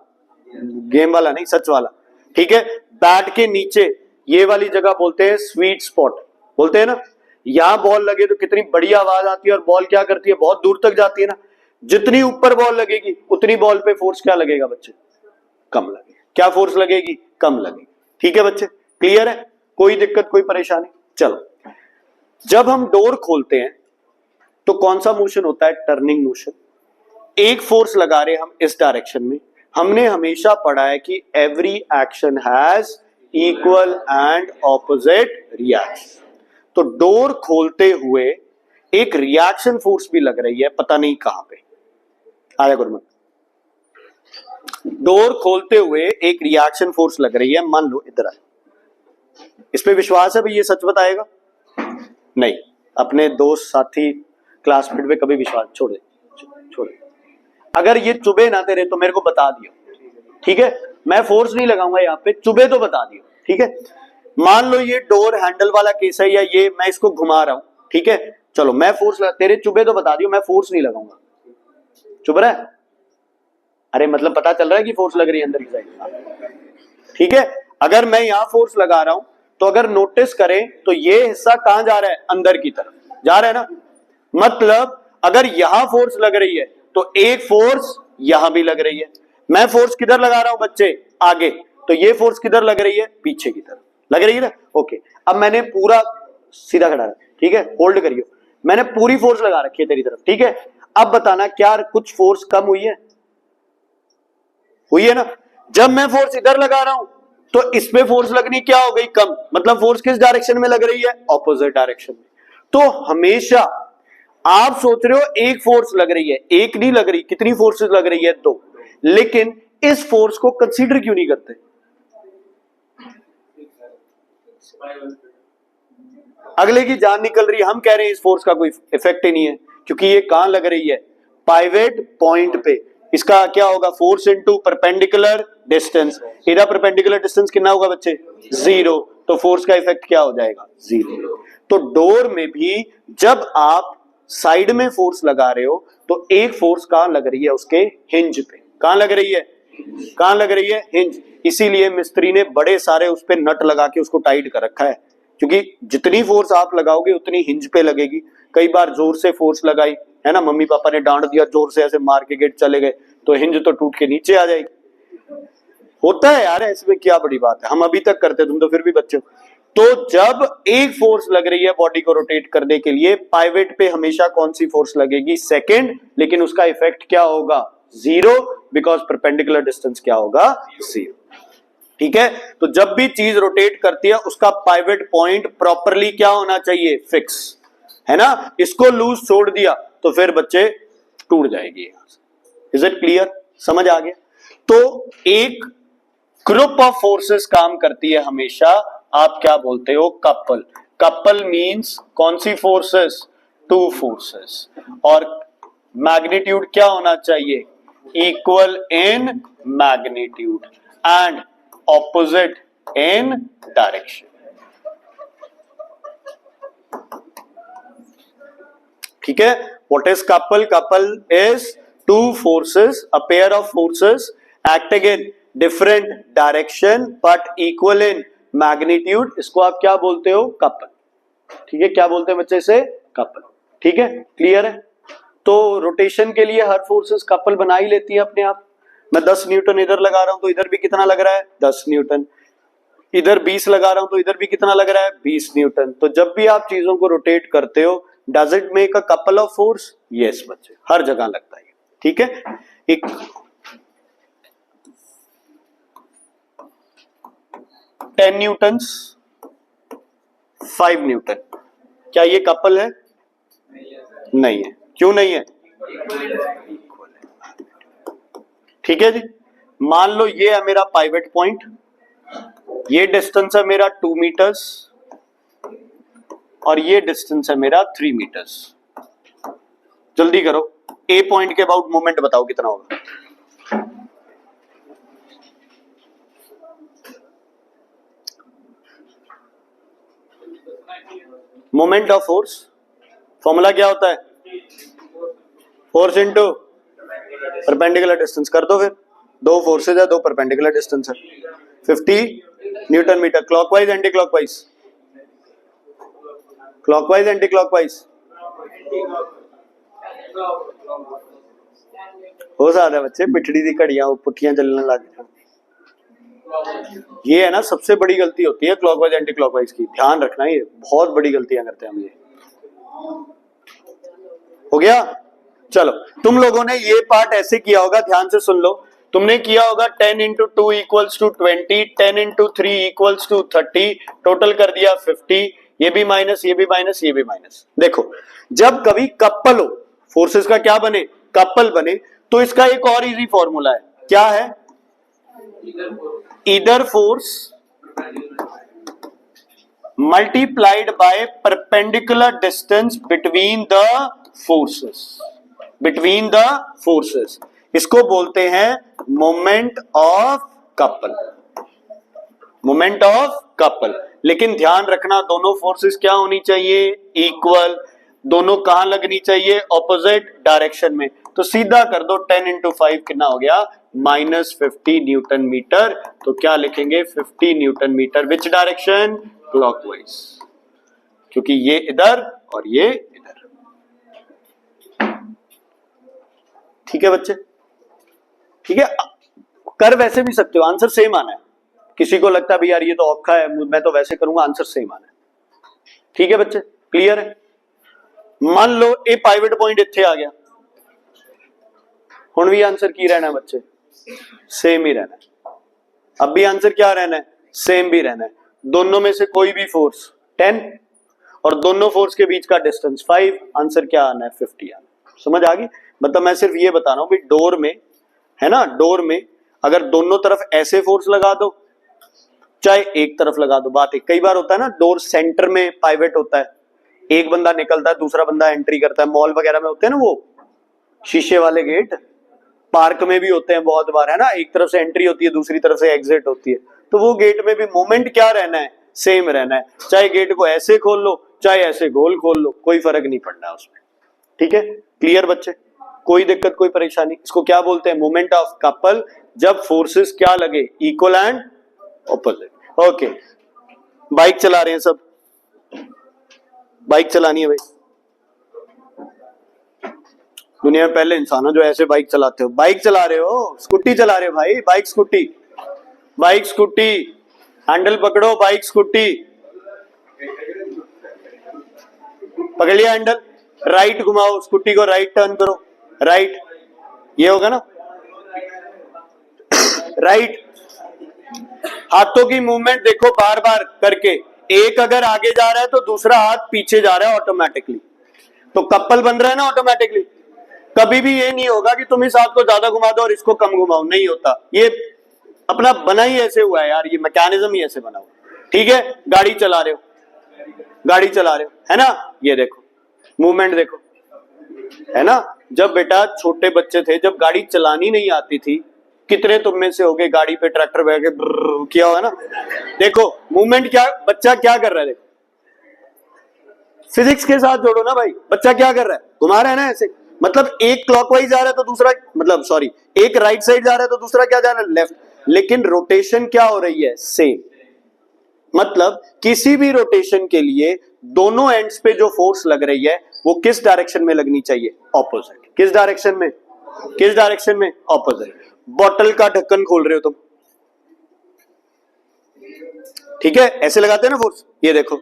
S1: गेम वाला नहीं, सच वाला। ठीक है, बैट के नीचे ये वाली जगह बोलते हैं स्वीट स्पॉट, बोलते हैं ना। यहां बॉल लगे तो कितनी बड़ी आवाज आती है और बॉल क्या करती है, बहुत दूर तक जाती है ना। जितनी ऊपर बॉल लगेगी उतनी बॉल पे फोर्स क्या लगेगा बच्चे, कम लगेगा। क्या फोर्स लगेगी, कम लगेगी। ठीक है बच्चे, क्लियर है, कोई दिक्कत कोई परेशानी। चलो, जब हम डोर खोलते हैं तो कौन सा मोशन होता है, टर्निंग मोशन। एक फोर्स लगा रहे हम इस डायरेक्शन में। हमने हमेशा पढ़ा है कि every action has equal and opposite reaction. तो डोर खोलते हुए एक रिएक्शन फोर्स भी लग रही है, पता नहीं कहां पे। आया गुरमत, डोर खोलते हुए एक रिएक्शन फोर्स लग रही है, मान लो इधर आए। इस पे विश्वास है भाई ये सच बताएगा, नहीं। अपने दोस्त साथी क्लासमेट पे कभी विश्वास छोड़ दे, छोड़ दे। अगर ये चुभे ना तेरे तो मेरे को बता दियो, ठीक है। मैं फोर्स नहीं लगाऊंगा यहाँ पे, चुभे तो बता दियो, ठीक है। मान लो ये डोर हैंडल वाला केस है, या ये मैं इसको घुमा रहा हूं, ठीक है। चलो मैं फोर्स लगा, तेरे चुभे तो बता दियो, मैं फोर्स नहीं लगाऊंगा। चुभ रहा है, अरे मतलब पता चल रहा है कि फोर्स लग रही है अंदर की साइड, ठीक है। अगर मैं यहां फोर्स लगा रहा हूं तो अगर नोटिस करें तो ये हिस्सा कहां जा रहा है, अंदर की तरफ जा रहा है ना। मतलब अगर यहां फोर्स लग रही है तो एक फोर्स यहां भी लग रही है। मैं फोर्स किधर लगा रहा हूं बच्चे, आगे, तो ये फोर्स किधर लग रही है, पीछे की तरफ लग रही है ना। ओके, अब मैंने पूरा सीधा खड़ा रखा, ठीक है, होल्ड करियो। मैंने पूरी फोर्स लगा रखी है तेरी तरफ, ठीक है। अब बताना क्या कुछ फोर्स कम हुई है, हुई है ना। जब मैं फोर्स इधर लगा रहा हूं तो इसमें फोर्स लगनी क्या हो गई, कम। मतलब फोर्स किस डायरेक्शन में लग रही है, ऑपोजिट डायरेक्शन में। तो हमेशा आप सोच रहे हो एक फोर्स लग रही है, एक नहीं लग रही, कितनी फोर्सेस लग रही है? दो। लेकिन इस फोर्स को कंसीडर क्यों नहीं करते? अगले की जान निकल रही है, हम कह रहे हैं इस फोर्स का कोई इफेक्ट ही नहीं है, क्योंकि ये कहां लग रही है? पाइवेट पॉइंट पे। इसका क्या होगा? Force into perpendicular distance. इधर परपेंडिकुलर डिस्टेंस कितना होगा बच्चे? 0। तो फोर्स का इफेक्ट क्या हो जाएगा? 0। तो डोर में भी जब आप साइड में फोर्स लगा रहे हो तो एक फोर्स कहां लग रही है? उसके हिंज पे। कहां लग रही है? कहां लग रही है? हिंज। इसीलिए मिस्त्री ने बड़े सारे उस पे नट लगा के उसको टाइट कर रखा है, क्योंकि जितनी फोर्स आप लगाओगे उतनी हिंज पे लगेगी। कई बार जोर से फोर्स लगाई है ना, मम्मी पापा ने डांट दिया, जोर से ऐसे मार के गेट चले गए, तो हिंज तो टूट के नीचे आ जाएगी। होता है यार, इसमें क्या बड़ी बात है, हम अभी तक करते, तुम तो फिर भी बच्चे हो। तो जब एक फोर्स लग रही है बॉडी को रोटेट करने के लिए, पाइवेट पे हमेशा कौन सी फोर्स लगेगी? सेकंड। लेकिन उसका इफेक्ट क्या होगा? 0, बिकॉज परपेंडिकुलर डिस्टेंस क्या होगा? 0। ठीक है, तो जब भी चीज रोटेट करती है उसका पाइवेट पॉइंट प्रॉपरली क्या होना चाहिए? फिक्स, है ना। इसको लूज छोड़ दिया तो फिर बच्चे टूट जाएगी। Is it clear? समझ आ गया? तो एक ग्रुप ऑफ फोर्सेस काम करती है हमेशा, आप क्या बोलते हो? कपल। कपल मींस कौन सी फोर्सेस? 2 फोर्सेस। और मैग्नीट्यूड क्या होना चाहिए? Equal in magnitude and opposite in direction. ठीक है, what is couple? Couple is 2 forces, a pair of forces acting in different direction but equal in magnitude. इसको आप क्या बोलते हो? कपल। ठीक है, क्या बोलते हैं बच्चे इसे? कपल। ठीक है, क्लियर है? तो रोटेशन के लिए हर फोर्सेस कपल बना ही लेती है अपने आप। मैं 10 न्यूटन इधर लगा रहा हूं तो इधर भी कितना लग रहा है? 10 न्यूटन। इधर 20 लगा रहा हूं तो इधर भी कितना लग रहा है? 20 न्यूटन। तो जब भी आप चीजों को रोटेट करते हो, does it make a couple of force? Yes बच्चे, हर जगह लगता है। ठीक है, एक 10 न्यूटन्स, 5 न्यूटन, क्या ये कपल है? नहीं है। क्यों नहीं है? ठीक है जी, मान लो ये है मेरा पाइवेट पॉइंट, ये डिस्टेंस है मेरा 2 मीटर्स और ये डिस्टेंस है मेरा 3 मीटर्स। जल्दी करो, ए पॉइंट के अबाउट मोमेंट बताओ कितना होगा? मोमेंट ऑफ फोर्स फॉर्मूला क्या होता है? Force into perpendicular distance. कर दो फिर, 2 फोर्सेज है, 2 परपेंडिकुलर डिस्टेंस है, 50 newton metre. Clockwise anti clockwise? Clockwise anti clockwise? हो सकता है बच्चे पिछड़ी दी घड़ियां पुठियां चलने लग जाए। ये है ना सबसे बड़ी गलती होती है क्लॉकवाइज एंटी क्लॉकवाइज की, ध्यान रखना, ये बहुत बड़ी गलतियां करते हैं हम। ये हो गया? चलो, तुम लोगों ने ये पार्ट ऐसे किया होगा, ध्यान से सुन लो। तुमने किया होगा 10 into 2 equals to 20, 10 into 3 equals to 30, total कर दिया 50। ये भी माइनस, ये भी माइनस, ये भी माइनस। देखो, जब कभी कपल हो, फोर्सेस का क्या बने? कपल बने, तो इसका एक और इजी फॉर्मूला है। क्या है? Either force multiplied by perpendicular distance between the forces. Between the forces, इसको बोलते हैं moment of couple. Moment of couple. लेकिन ध्यान रखना, दोनों फोर्सेस क्या होनी चाहिए? इक्वल। दोनों कहां लगनी चाहिए? ऑपोजिट डायरेक्शन में। तो सीधा कर दो, 10 इंटू 5 कितना हो गया? -50 न्यूटन मीटर। तो क्या लिखेंगे? 50 newton metre. Which direction? Clockwise, क्योंकि ये इधर और ये इधर। ठीक है बच्चे? ठीक है, कर वैसे भी सकते हो, आंसर सेम आना है। किसी को लगता है भाई यार ये तो औखा है, मैं तो वैसे करूंगा, आंसर सेम आना है। ठीक है बच्चे, क्लियर है? मान लो ए पाइवेट पॉइंट इत्थे आ गया, हुण भी आंसर की रहना है बच्चे? सेम ही रहना है। अब भी आंसर क्या रहना है? सेम भी रहना है। दोनों में से कोई भी फोर्स 10, और दोनों फोर्स के बीच का डिस्टेंस 5, आंसर क्या आना है 50 आना है। समझ आ गई? मतलब मैं सिर्फ ये बता रहा हूं भाई, डोर में है ना, डोर में अगर दोनों तरफ ऐसे फोर्स लगा दो चाहे एक तरफ लगा दो, बात है। कई बार होता है ना, डोर सेंटर में पाइवेट होता है, एक बंदा निकलता है दूसरा बंदा एंट्री करता है, मॉल वगैरह में होते हैं ना वो शीशे वाले गेट, पार्क में भी होते हैं बहुत बार, है ना, एक तरफ से एंट्री होती है दूसरी तरफ से एग्जिट होती है। तो वो गेट में भी मोमेंट क्या रहना है, सेम रहना है, चाहे गेट को ऐसे खोल लो चाहे ऐसे गोल खोल लो, कोई फर्क नहीं पड़ना है उसमें। ठीक है, क्लियर बच्चे? कोई दिक्कत कोई परेशानी? इसको क्या बोलते हैं, मोमेंट ऑफ कपल, जब फोर्सेस क्या लगे, equal and opposite. Okay, bike चला रहे हैं सब, बाइक चलानी है भाई। दुनिया में पहले इंसान हो जो ऐसे बाइक चलाते हो। बाइक चला रहे हो, स्कूटी चला रहे हो भाई, bike scooty, bike scooty, handle पकड़ो, बाइक स्कूटी पकड़ लिया हैंडल, राइट घुमाओ स्कूटी को, राइट टर्न करो, राइट, ये होगा ना राइट। हाथों की मूवमेंट देखो बार बार करके, एक अगर आगे जा रहा है तो दूसरा हाथ पीछे जा रहा है ऑटोमेटिकली, तो कपल बन रहा है ना ऑटोमेटिकली। कभी भी ये नहीं होगा कि तुम इस हाथ को ज्यादा घुमा दो और इसको कम घुमाओ, नहीं होता, ये अपना बना ही ऐसे हुआ है यार, ये मैकेनिज्म ही ऐसे बना हुआ। ठीक है, गाड़ी चला रहे हो, गाड़ी चला रहे हो, है ना, ये देखो मूवमेंट देखो, है ना। जब बेटा छोटे बच्चे थे, जब गाड़ी चलानी नहीं आती थी, कितने तुम में से हो गए गाड़ी पे ट्रैक्टर बैठ के किया हुआ ना, देखो मूवमेंट क्या, बच्चा क्या कर रहा है, देखो फिजिक्स के साथ जोड़ो ना भाई, बच्चा क्या कर रहा है, घुमा रहा है ना ऐसे, मतलब एक क्लॉकवाइज जा रहा है तो दूसरा, मतलब सॉरी एक राइट साइड जा रहा है तो दूसरा क्या जा रहा है, लेफ्ट, लेकिन रोटेशन क्या हो रही है, सेम। मतलब किसी भी रोटेशन के लिए दोनों एंड्स पे जो फोर्स लग रही है वो किस डायरेक्शन में लगनी चाहिए, ऑपोजिट। किस डायरेक्शन में, किस डायरेक्शन में, ऑपोजिट। बॉटल का ढक्कन खोल रहे हो तुम, ठीक है, ऐसे लगाते हैं ना फोर्स, ये देखो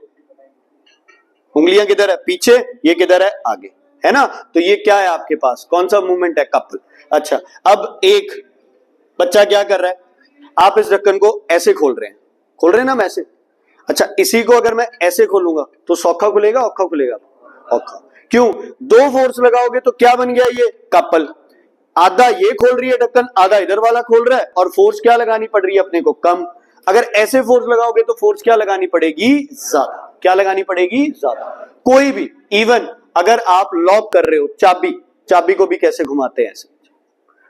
S1: उंगलियां किधर है, पीछे, ये किधर है, आगे, है ना। तो ये क्या है आपके पास, कौन सा मूवमेंट है, कपल। अच्छा, अब एक बच्चा क्या कर रहा है, आप इस ढक्कन को ऐसे खोल रहे हैं, खोल रहे हैं ना, मैं ऐसे, अच्छा इसी को अगर मैं ऐसे खोलूंगा तो सौखा खुलेगा, औखा खुलेगा, औखा। क्यों, दो फोर्स लगाओगे तो क्या बन गया, ये कपल, आधा ये खोल रही है ढक्कन, आधा इधर वाला खोल रहा है, और फोर्स क्या लगानी पड़ रही है अपने को, कम। अगर ऐसे फोर्स लगाओगे तो फोर्स क्या लगानी पड़ेगी, ज्यादा। क्या लगानी पड़ेगी, ज्यादा। कोई भी, इवन अगर आप लॉक कर रहे हो, चाबी, चाबी को भी कैसे घुमाते हैं, ऐसे,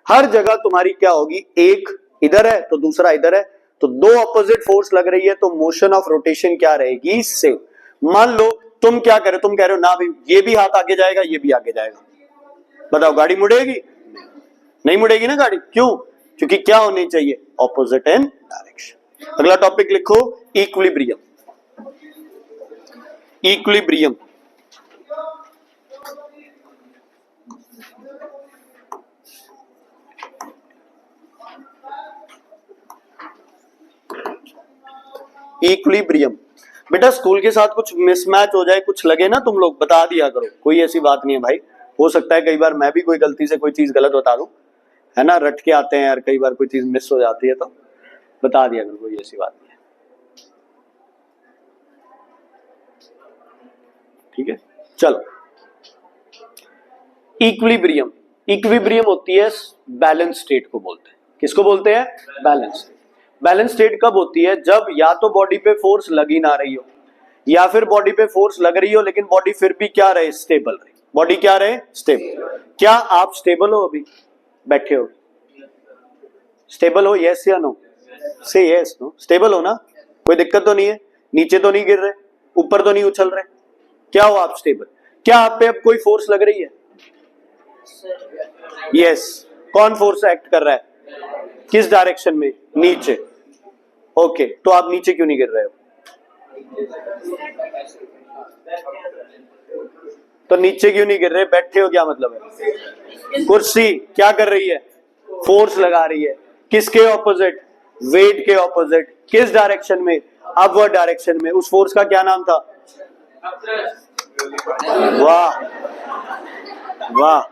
S1: हर जगह तुम्हारी क्या होगी, एक इधर है तो दूसरा इधर है, तो दो ऑपोजिट फोर्स लग रही है तो मोशन ऑफ रोटेशन क्या रहेगी, सेम। मान लो तुम क्या करे, तुम कह रहे हो ना भाई ये भी हाथ आगे जाएगा ये भी आगे जाएगा, बताओ गाड़ी मुड़ेगी, नहीं मुड़ेगी ना गाड़ी, क्यों, क्योंकि क्या होनी चाहिए, ऑपोजिट इन डायरेक्शन। अगला टॉपिक लिखो, इक्विलिब्रियम। Equilibrium, equilibrium. बेटा स्कूल के साथ कुछ मिसमैच हो जाए, कुछ लगे ना, तुम लोग बता दिया करो, कोई ऐसी बात नहीं है भाई। हो सकता है कई बार मैं भी कोई गलती से कोई चीज गलत बता दूं, है ना, रट के आते हैं यार, कई बार कोई चीज मिस हो जाती है तो बता दिया करो, कोई ऐसी बात नहीं है। ठीक है, चलो इक्विलिब्रियम। इक्विलिब्रियम होती है बैलेंस स्टेट को बोलते हैं, किसको बोलते हैं, बैलेंस स्टेट। बैलेंस स्टेट कब होती है, जब या तो बॉडी पे फोर्स लगी ना रही हो, या फिर बॉडी पे फोर्स लग रही हो लेकिन बॉडी फिर भी क्या रहे, स्टेबल रहे, बॉडी क्या रहे, स्टेबल। क्या आप स्टेबल हो, अभी बैठे हो, स्टेबल हो, यस या नो, से यस नो, स्टेबल हो ना, कोई दिक्कत तो नहीं है, नीचे तो नहीं गिर रहे, ऊपर तो नहीं उछल रहे, क्या हो आप, स्टेबल। क्या आप पे अब कोई फोर्स लग रही है, यस। कौन फोर्स एक्ट कर रहा है, किस डायरेक्शन में, नीचे, ओके। तो आप नीचे क्यों नहीं गिर रहे हो, तो नीचे क्यों नहीं गिर रहे, बैठे हो, क्या मतलब है, कुर्सी क्या कर रही है, फोर्स लगा रही है, किसके ऑपोजिट, वेट के ऑपोजिट, किस डायरेक्शन में, अपवर्ड डायरेक्शन में। उस फोर्स का क्या नाम था, वाह वाह,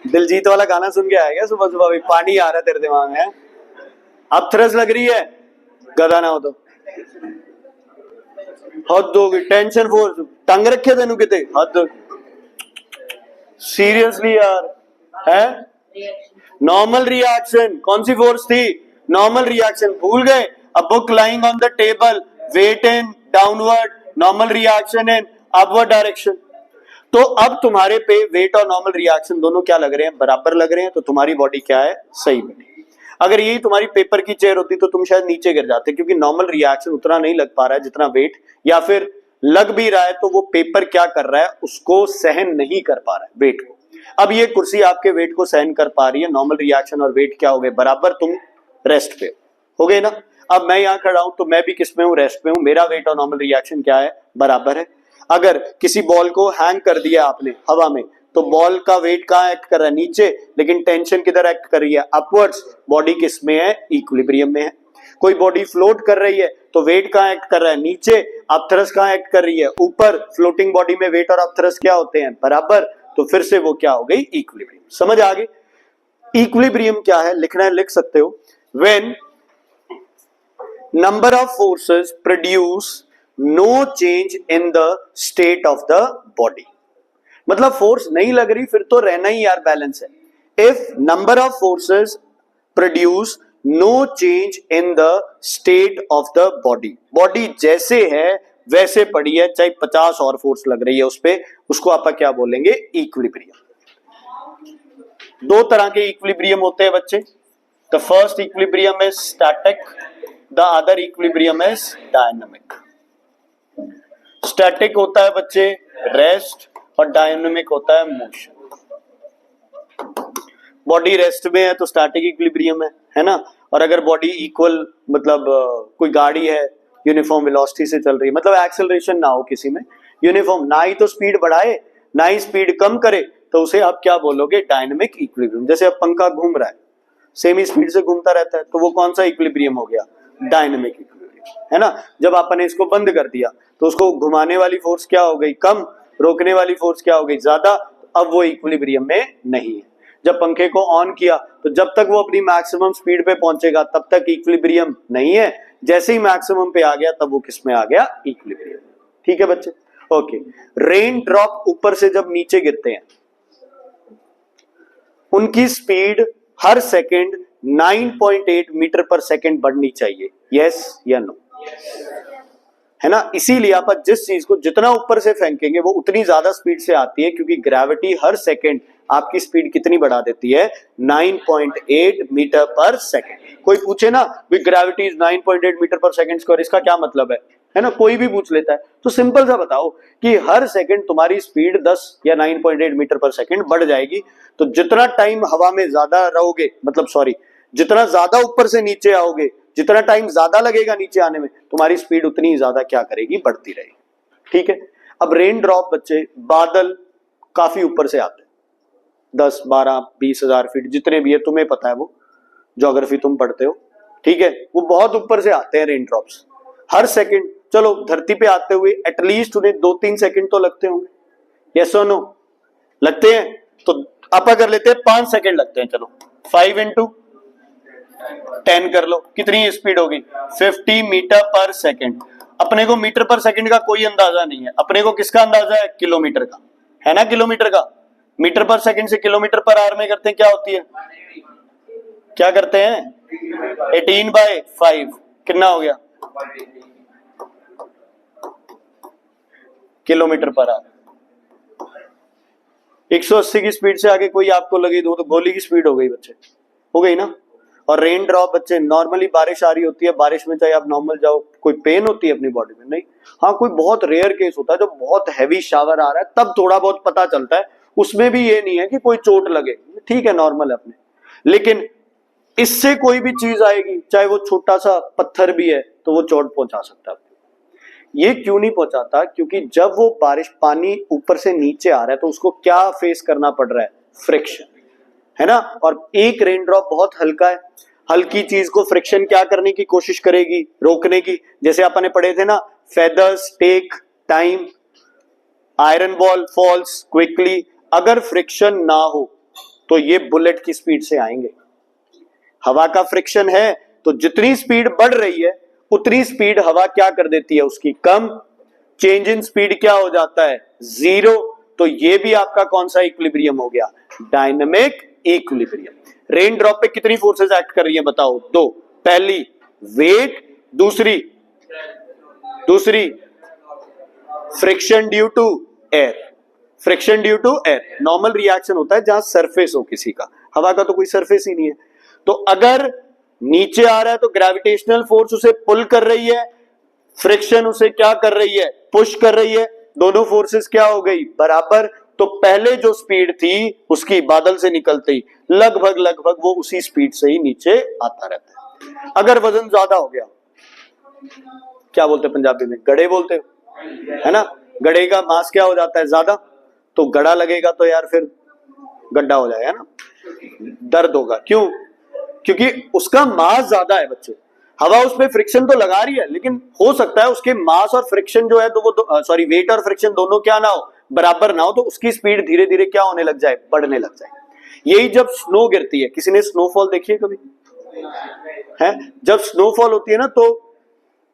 S1: दिलजीत वाला गाना सुन के आया क्या सुबह सुबह, भी पानी आ रहा है तेरे दिमाग में, अब थ्रस्ट लग रही है, गधा ना हो तो, हद होगी, टेंशन फोर्स टंग रखे तेनू किते, हद सीरियसली यार है। नॉर्मल रिएक्शन कौन सी फोर्स थी, नॉर्मल रिएक्शन, भूल गए। A book lying on the table, weight in downward, normal reaction in upward direction. तो अब तुम्हारे पे वेट और नॉर्मल रिएक्शन दोनों क्या लग रहे हैं, बराबर लग रहे हैं, तो तुम्हारी बॉडी क्या है, सही बनी। अगर यही तुम्हारी पेपर की चेयर होती तो तुम शायद नीचे गिर जाते, क्योंकि नॉर्मल रिएक्शन उतना नहीं लग पा रहा है जितना वेट, या फिर लग भी रहा है तो वो पेपर क्या कर रहा है, उसको सहन नहीं कर पा रहा है वेट को। अब ये कुर्सी आपके वेट को सहन कर पा रही है, नॉर्मल रिएक्शन और वेट क्या हो गए, बराबर, तुम रेस्ट पे हो गए ना। अब मैं यहां खड़ा हूं तो मैं भी किस में हूं, रेस्ट पे हूं, मेरा वेट और नॉर्मल रिएक्शन क्या है, बराबर है। अगर किसी बॉल को हैंग कर दिया आपने हवा में, तो बॉल का वेट कहां एक्ट कर रहा है, नीचे, लेकिन टेंशन किधर एक्ट कर रही है, अपवर्ड्स, बॉडी किस में है, इक्विलिब्रियम में है। कोई बॉडी फ्लोट कर रही है तो वेट कहां एक्ट कर रहा है, नीचे, अपथरस कहां एक्ट कर रही है, ऊपर। फ्लोटिंग बॉडी में वेट और अपथरस क्या होते हैं, बराबर, तो फिर से वो क्या हो गई, इक्विलिब्रियम। समझ आ गई। इक्विलिब्रियम क्या है, लिखना है लिख सकते हो, when number of forces produce no change in the state of the body. मतलब फोर्स नहीं लग रही, फिर तो रहना ही यार बैलेंस है। If number of forces produce no change in the state of the body, body जैसे है वैसे पड़ी है, चाहे 50 और फोर्स लग रही है उस पे, उसको आप क्या बोलेंगे, इक्विलिब्रियम। दो तरह के इक्विलिब्रियम होते हैं बच्चे। The first equilibrium is static, the other equilibrium is dynamic. Static होता है बच्चे रेस्ट, और डायनामिक होता है मोशन। बॉडी रेस्ट में है तो स्टैटिक इक्विलिब्रियम है ना। और अगर बॉडी इक्वल, मतलब कोई गाड़ी है यूनिफॉर्म वेलोसिटी से चल रही है, मतलब एक्सेलरेशन ना हो किसी में, यूनिफॉर्म, ना ही तो स्पीड बढ़ाए ना ही स्पीड कम करे, तो उसे आप क्या बोलोगे, डायनामिक इक्विलिब्रियम। जैसे अब पंखा घूम रहा है, सेम ही स्पीड से घूमता रहता है, तो वो कौन सा इक्विलिब्रियम हो गया, डायनामिक इक्विलिब्रियम, है ना। जब आपने इसको बंद कर दिया तो उसको घुमाने वाली फोर्स क्या हो गई, कम, रोकने वाली फोर्स क्या हो गई, ज्यादा, अब वो इक्विलिब्रियम में नहीं है। जब पंखे को ऑन किया तो जब तक वो अपनी मैक्सिमम स्पीड पे पहुंचेगा तब तक इक्विलिब्रियम नहीं है, जैसे ही मैक्सिमम पे आ गया तब वो किस में आ गया, इक्विलिब्रियम। ठीक है बच्चे, ओके। रेन ड्रॉप ऊपर से जब नीचे गिरते हैं, उनकी स्पीड हर सेकंड 9.8 मीटर पर सेकंड बढ़नी चाहिए, यस या नो, है ना। इसीलिए आप जिस चीज को जितना ऊपर से फेंकेंगे वो उतनी ज्यादा स्पीड से आती है, क्योंकि ग्रेविटी हर सेकंड आपकी स्पीड कितनी बढ़ा देती है, 9.8 मीटर पर सेकंड। कोई पूछे ना ग्रेविटी इज 9.8 मीटर पर सेकंड स्क्वायर, इसका क्या मतलब है ना, कोई भी पूछ लेता है। तो सिंपल सा बताओ कि हर सेकंड तुम्हारी स्पीड 10 या 9.8 मीटर पर सेकंड बढ़ जाएगी, तो जितना टाइम हवा में ज्यादा रहोगे, मतलब सॉरी, जितना ज्यादा ऊपर से नीचे आओगे, जितना टाइम ज्यादा लगेगा नीचे आने में, तुम्हारी स्पीड उतनी ही ज्यादा क्या करेगी, बढ़ती रहेगी। ठीक है। अब रेन ड्रॉप बच्चे, बादल काफी ऊपर से आते हैं, 10, 12, 20 हजार फीट जितने भी है, तुम्हें पता है, वो ज्योग्राफी तुम पढ़ते हो, ठीक है। वो बहुत ऊपर से आते हैं रेन ड्रॉप्स हर सेकंड। चलो धरती पे आते हुए एटलीस्ट उन्हें 2-3 सेकंड तो लगते होंगे, यस और नो, लगते हैं। तो आपा कर लेते हैं 5 सेकंड लगते हैं, चलो 5 into 10 कर लो, कितनी स्पीड होगी, 50 मीटर पर सेकंड। अपने को मीटर पर सेकंड का कोई अंदाजा नहीं है, अपने को किसका अंदाजा है, किलोमीटर का, है ना, किलोमीटर का। मीटर पर सेकंड से किलोमीटर पर आवर में करते हैं, क्या होती है, क्या करते हैं, 18/5, कितना हो गया, किलोमीटर पर आवर। 180 की स्पीड से आगे कोई आपको लगे तो गोली की स्पीड हो गई बच्चे, हो गई ना। और रेन ड्रॉप बच्चे, नॉर्मली बारिश आ रही होती है, बारिश में चाहे आप नॉर्मल जाओ, कोई पेन होती है अपनी बॉडी में, नहीं। हाँ, कोई बहुत रेयर केस होता है जो बहुत हैवी शावर आ रहा है, तब थोड़ा बहुत पता चलता है, उसमें भी ये नहीं है कि कोई चोट लगे, ठीक है, नॉर्मल है अपने। लेकिन इससे कोई भी चीज आएगी, चाहे वो छोटा सा पत्थर भी है, तो वो चोट पहुंचा सकता है। ये क्यों नहीं पहुंचाता, क्योंकि जब वो बारिश, पानी ऊपर से नीचे आ रहा है, तो उसको क्या फेस करना पड़ रहा है, फ्रिक्शन, है ना। और एक रेन ड्रॉप बहुत हल्का है, हल्की चीज को फ्रिक्शन क्या करने की कोशिश करेगी, रोकने की। जैसे आपने पढ़े थे ना, feathers take time, iron ball falls quickly. अगर फ्रिक्शन ना हो तो ये बुलेट की स्पीड से आएंगे। हवा का फ्रिक्शन है तो जितनी स्पीड बढ़ रही है उतनी स्पीड हवा क्या कर देती है, उसकी कम, चेंज इन स्पीड क्या हो जाता है, 0। तो ये भी आपका कौन सा इक्विलिब्रियम हो गया, डायनामिक इक्विलिब्रियम। रेन ड्रॉप पे कितनी फोर्सेस एक्ट कर रही हैं बताओ, 2। पहली वेट, दूसरी friction due to air. Friction due to air normal reaction होता है जहां सरफेस हो किसी का, हवा का तो कोई सरफेस ही नहीं है। तो अगर नीचे आ रहा है तो ग्रेविटेशनल फोर्स उसे पुल कर रही है, फ्रिक्शन उसे क्या कर रही है, पुश कर रही है। दोनों फोर्सेस क्या हो गई, बराबर। तो पहले जो स्पीड थी उसकी बादल से निकलते ही लगभग वो उसी स्पीड से ही नीचे आता रहता है। अगर वजन ज्यादा हो गया, क्या बोलते हैं पंजाबी में, गड़े बोलते है ना, गड़े का मास क्या हो जाता है ज्यादा, तो गड़ा लगेगा तो यार फिर गड्ढा हो जाएगा ना, दर्द होगा। क्यों, क्योंकि उसका मास ज्यादा है बच्चे। हवा उस पर फ्रिक्शन तो लगा रही है, लेकिन हो सकता है उसके मास और फ्रिक्शन जो है तो वो सॉरी वेट और फ्रिक्शन दोनों क्या ना हो, बराबर ना हो, तो उसकी स्पीड धीरे धीरे क्या होने लग जाए, बढ़ने लग जाए। यही जब स्नो गिरती है, किसी ने स्नोफॉल देखी है कभी, है? जब स्नोफॉल होती है ना तो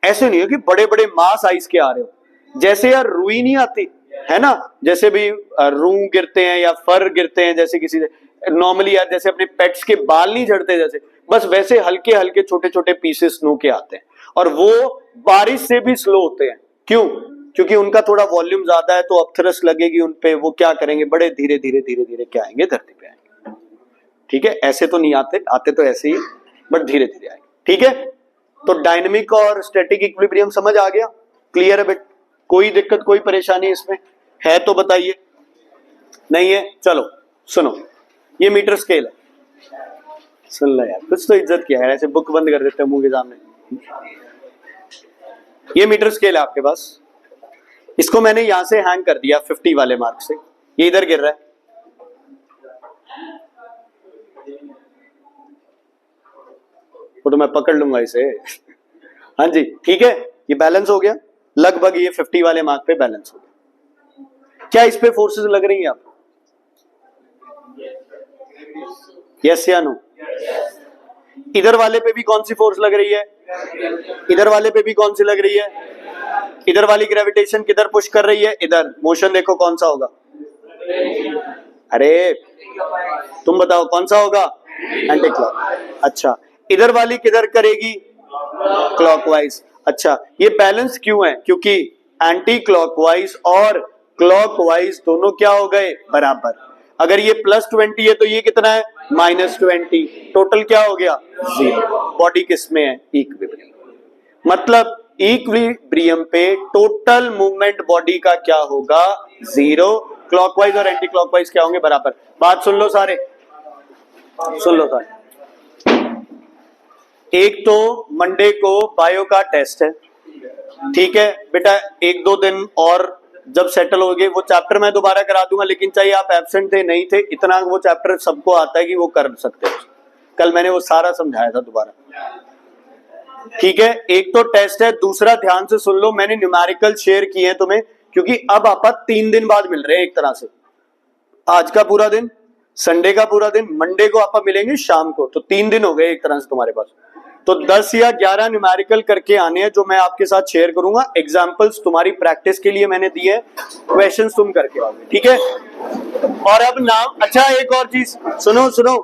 S1: ऐसे नहीं है कि बड़े बड़े मास आइस के आ रहे हो, जैसे यार रुई नहीं आती है ना, जैसे भी रूं गिरते हैं या फर गिरते हैं, जैसे किसी नॉर्मली यार जैसे अपने पेट्स के बाल नहीं झड़ते जैसे, बस वैसे हल्के हल्के छोटे छोटे पीसेस स्नो के आते हैं, और वो बारिश से भी स्लो होते हैं। क्यों, क्योंकि उनका थोड़ा वॉल्यूम ज्यादा है, तो अपथरस लगेगी उनपे, वो क्या करेंगे, बड़े धीरे धीरे धीरे धीरे क्या आएंगे, धरती पे आएंगे। ठीक है, ऐसे तो नहीं आते, आते तो ऐसे ही, बट धीरे धीरे आएंगे। ठीक है, तो डायनेमिक और स्टैटिक इक्विलिब्रियम समझ आ गया, क्लियर है बेटा? कोई दिक्कत कोई परेशानी इसमें है तो बताइए, नहीं है? चलो सुनो, ये मीटर स्केल है, सुन लो यार, कुछ तो इज्जत किया है, ऐसे बुक बंद कर देते हैं मुंह के सामने। ये मीटर स्केल है आपके पास, इसको मैंने यहां से हैंग कर दिया 50 वाले मार्क से, ये इधर गिर रहा है, वो तो मैं पकड़ लूंगा इसे। हाँ जी, ठीक है, ये बैलेंस हो गया लगभग, ये 50 वाले मार्क पे बैलेंस हो गया। क्या इस पे फोर्सेस लग रही हैं आप, यस या नो? इधर वाले पे भी कौन सी फोर्स लग रही है, इधर वाले पे भी कौन सी लग रही है, इधर वाली ग्रेविटेशन किधर पुश कर रही है, इधर। मोशन देखो कौन सा होगा, अरे तुम बताओ कौन सा होगा, एंटी क्लॉक। अच्छा, इधर वाली किधर करेगी, क्लॉकवाइज। अच्छा, ये बैलेंस क्यों है, क्योंकि एंटी क्लॉकवाइज और क्लॉकवाइज दोनों क्या हो गए, बराबर। अगर ये +20 है तो ये कितना है, -20, टोटल क्या हो गया, 0। बॉडी किस में है, इक्विलिब्रियम। मतलब इक्विलिब्रियम पे टोटल मूवमेंट बॉडी का क्या होगा, 0। क्लॉकवाइज और एंटी क्लॉकवाइज क्या होंगे, बराबर। बात सुन लो सारे, सुन लो सारे। एक तो मंडे को बायो का टेस्ट है, ठीक है बेटा, 1-2 दिन और जब सेटल हो गए वो चैप्टर मैं दोबारा करा दूंगा, लेकिन चाहे आप एब्सेंट थे नहीं थे, इतना वो चैप्टर सबको आता है कि वो कर सकते हैं। कल मैंने वो सारा समझाया था दोबारा, ठीक है। एक तो टेस्ट है, दूसरा ध्यान से सुन लो, मैंने न्यूमेरिकल शेयर किए हैं तुम्हें, क्योंकि अब आप 3 दिन बाद मिल रहे हैं एक तरह से, आज का पूरा दिन, संडे का पूरा दिन, मंडे को आप मिलेंगे शाम को, तो 3 दिन हो गए एक तरह से तुम्हारे पास। तो 10 या 11 न्यूमेरिकल करके आने हैं जो मैं आपके साथ शेयर करूंगा, एग्जांपल्स तुम्हारी प्रैक्टिस के लिए मैंने दिए, क्वेश्चंस तुम करके आओगे, ठीक है। और अब नाम, अच्छा एक और चीज सुनो सुनो,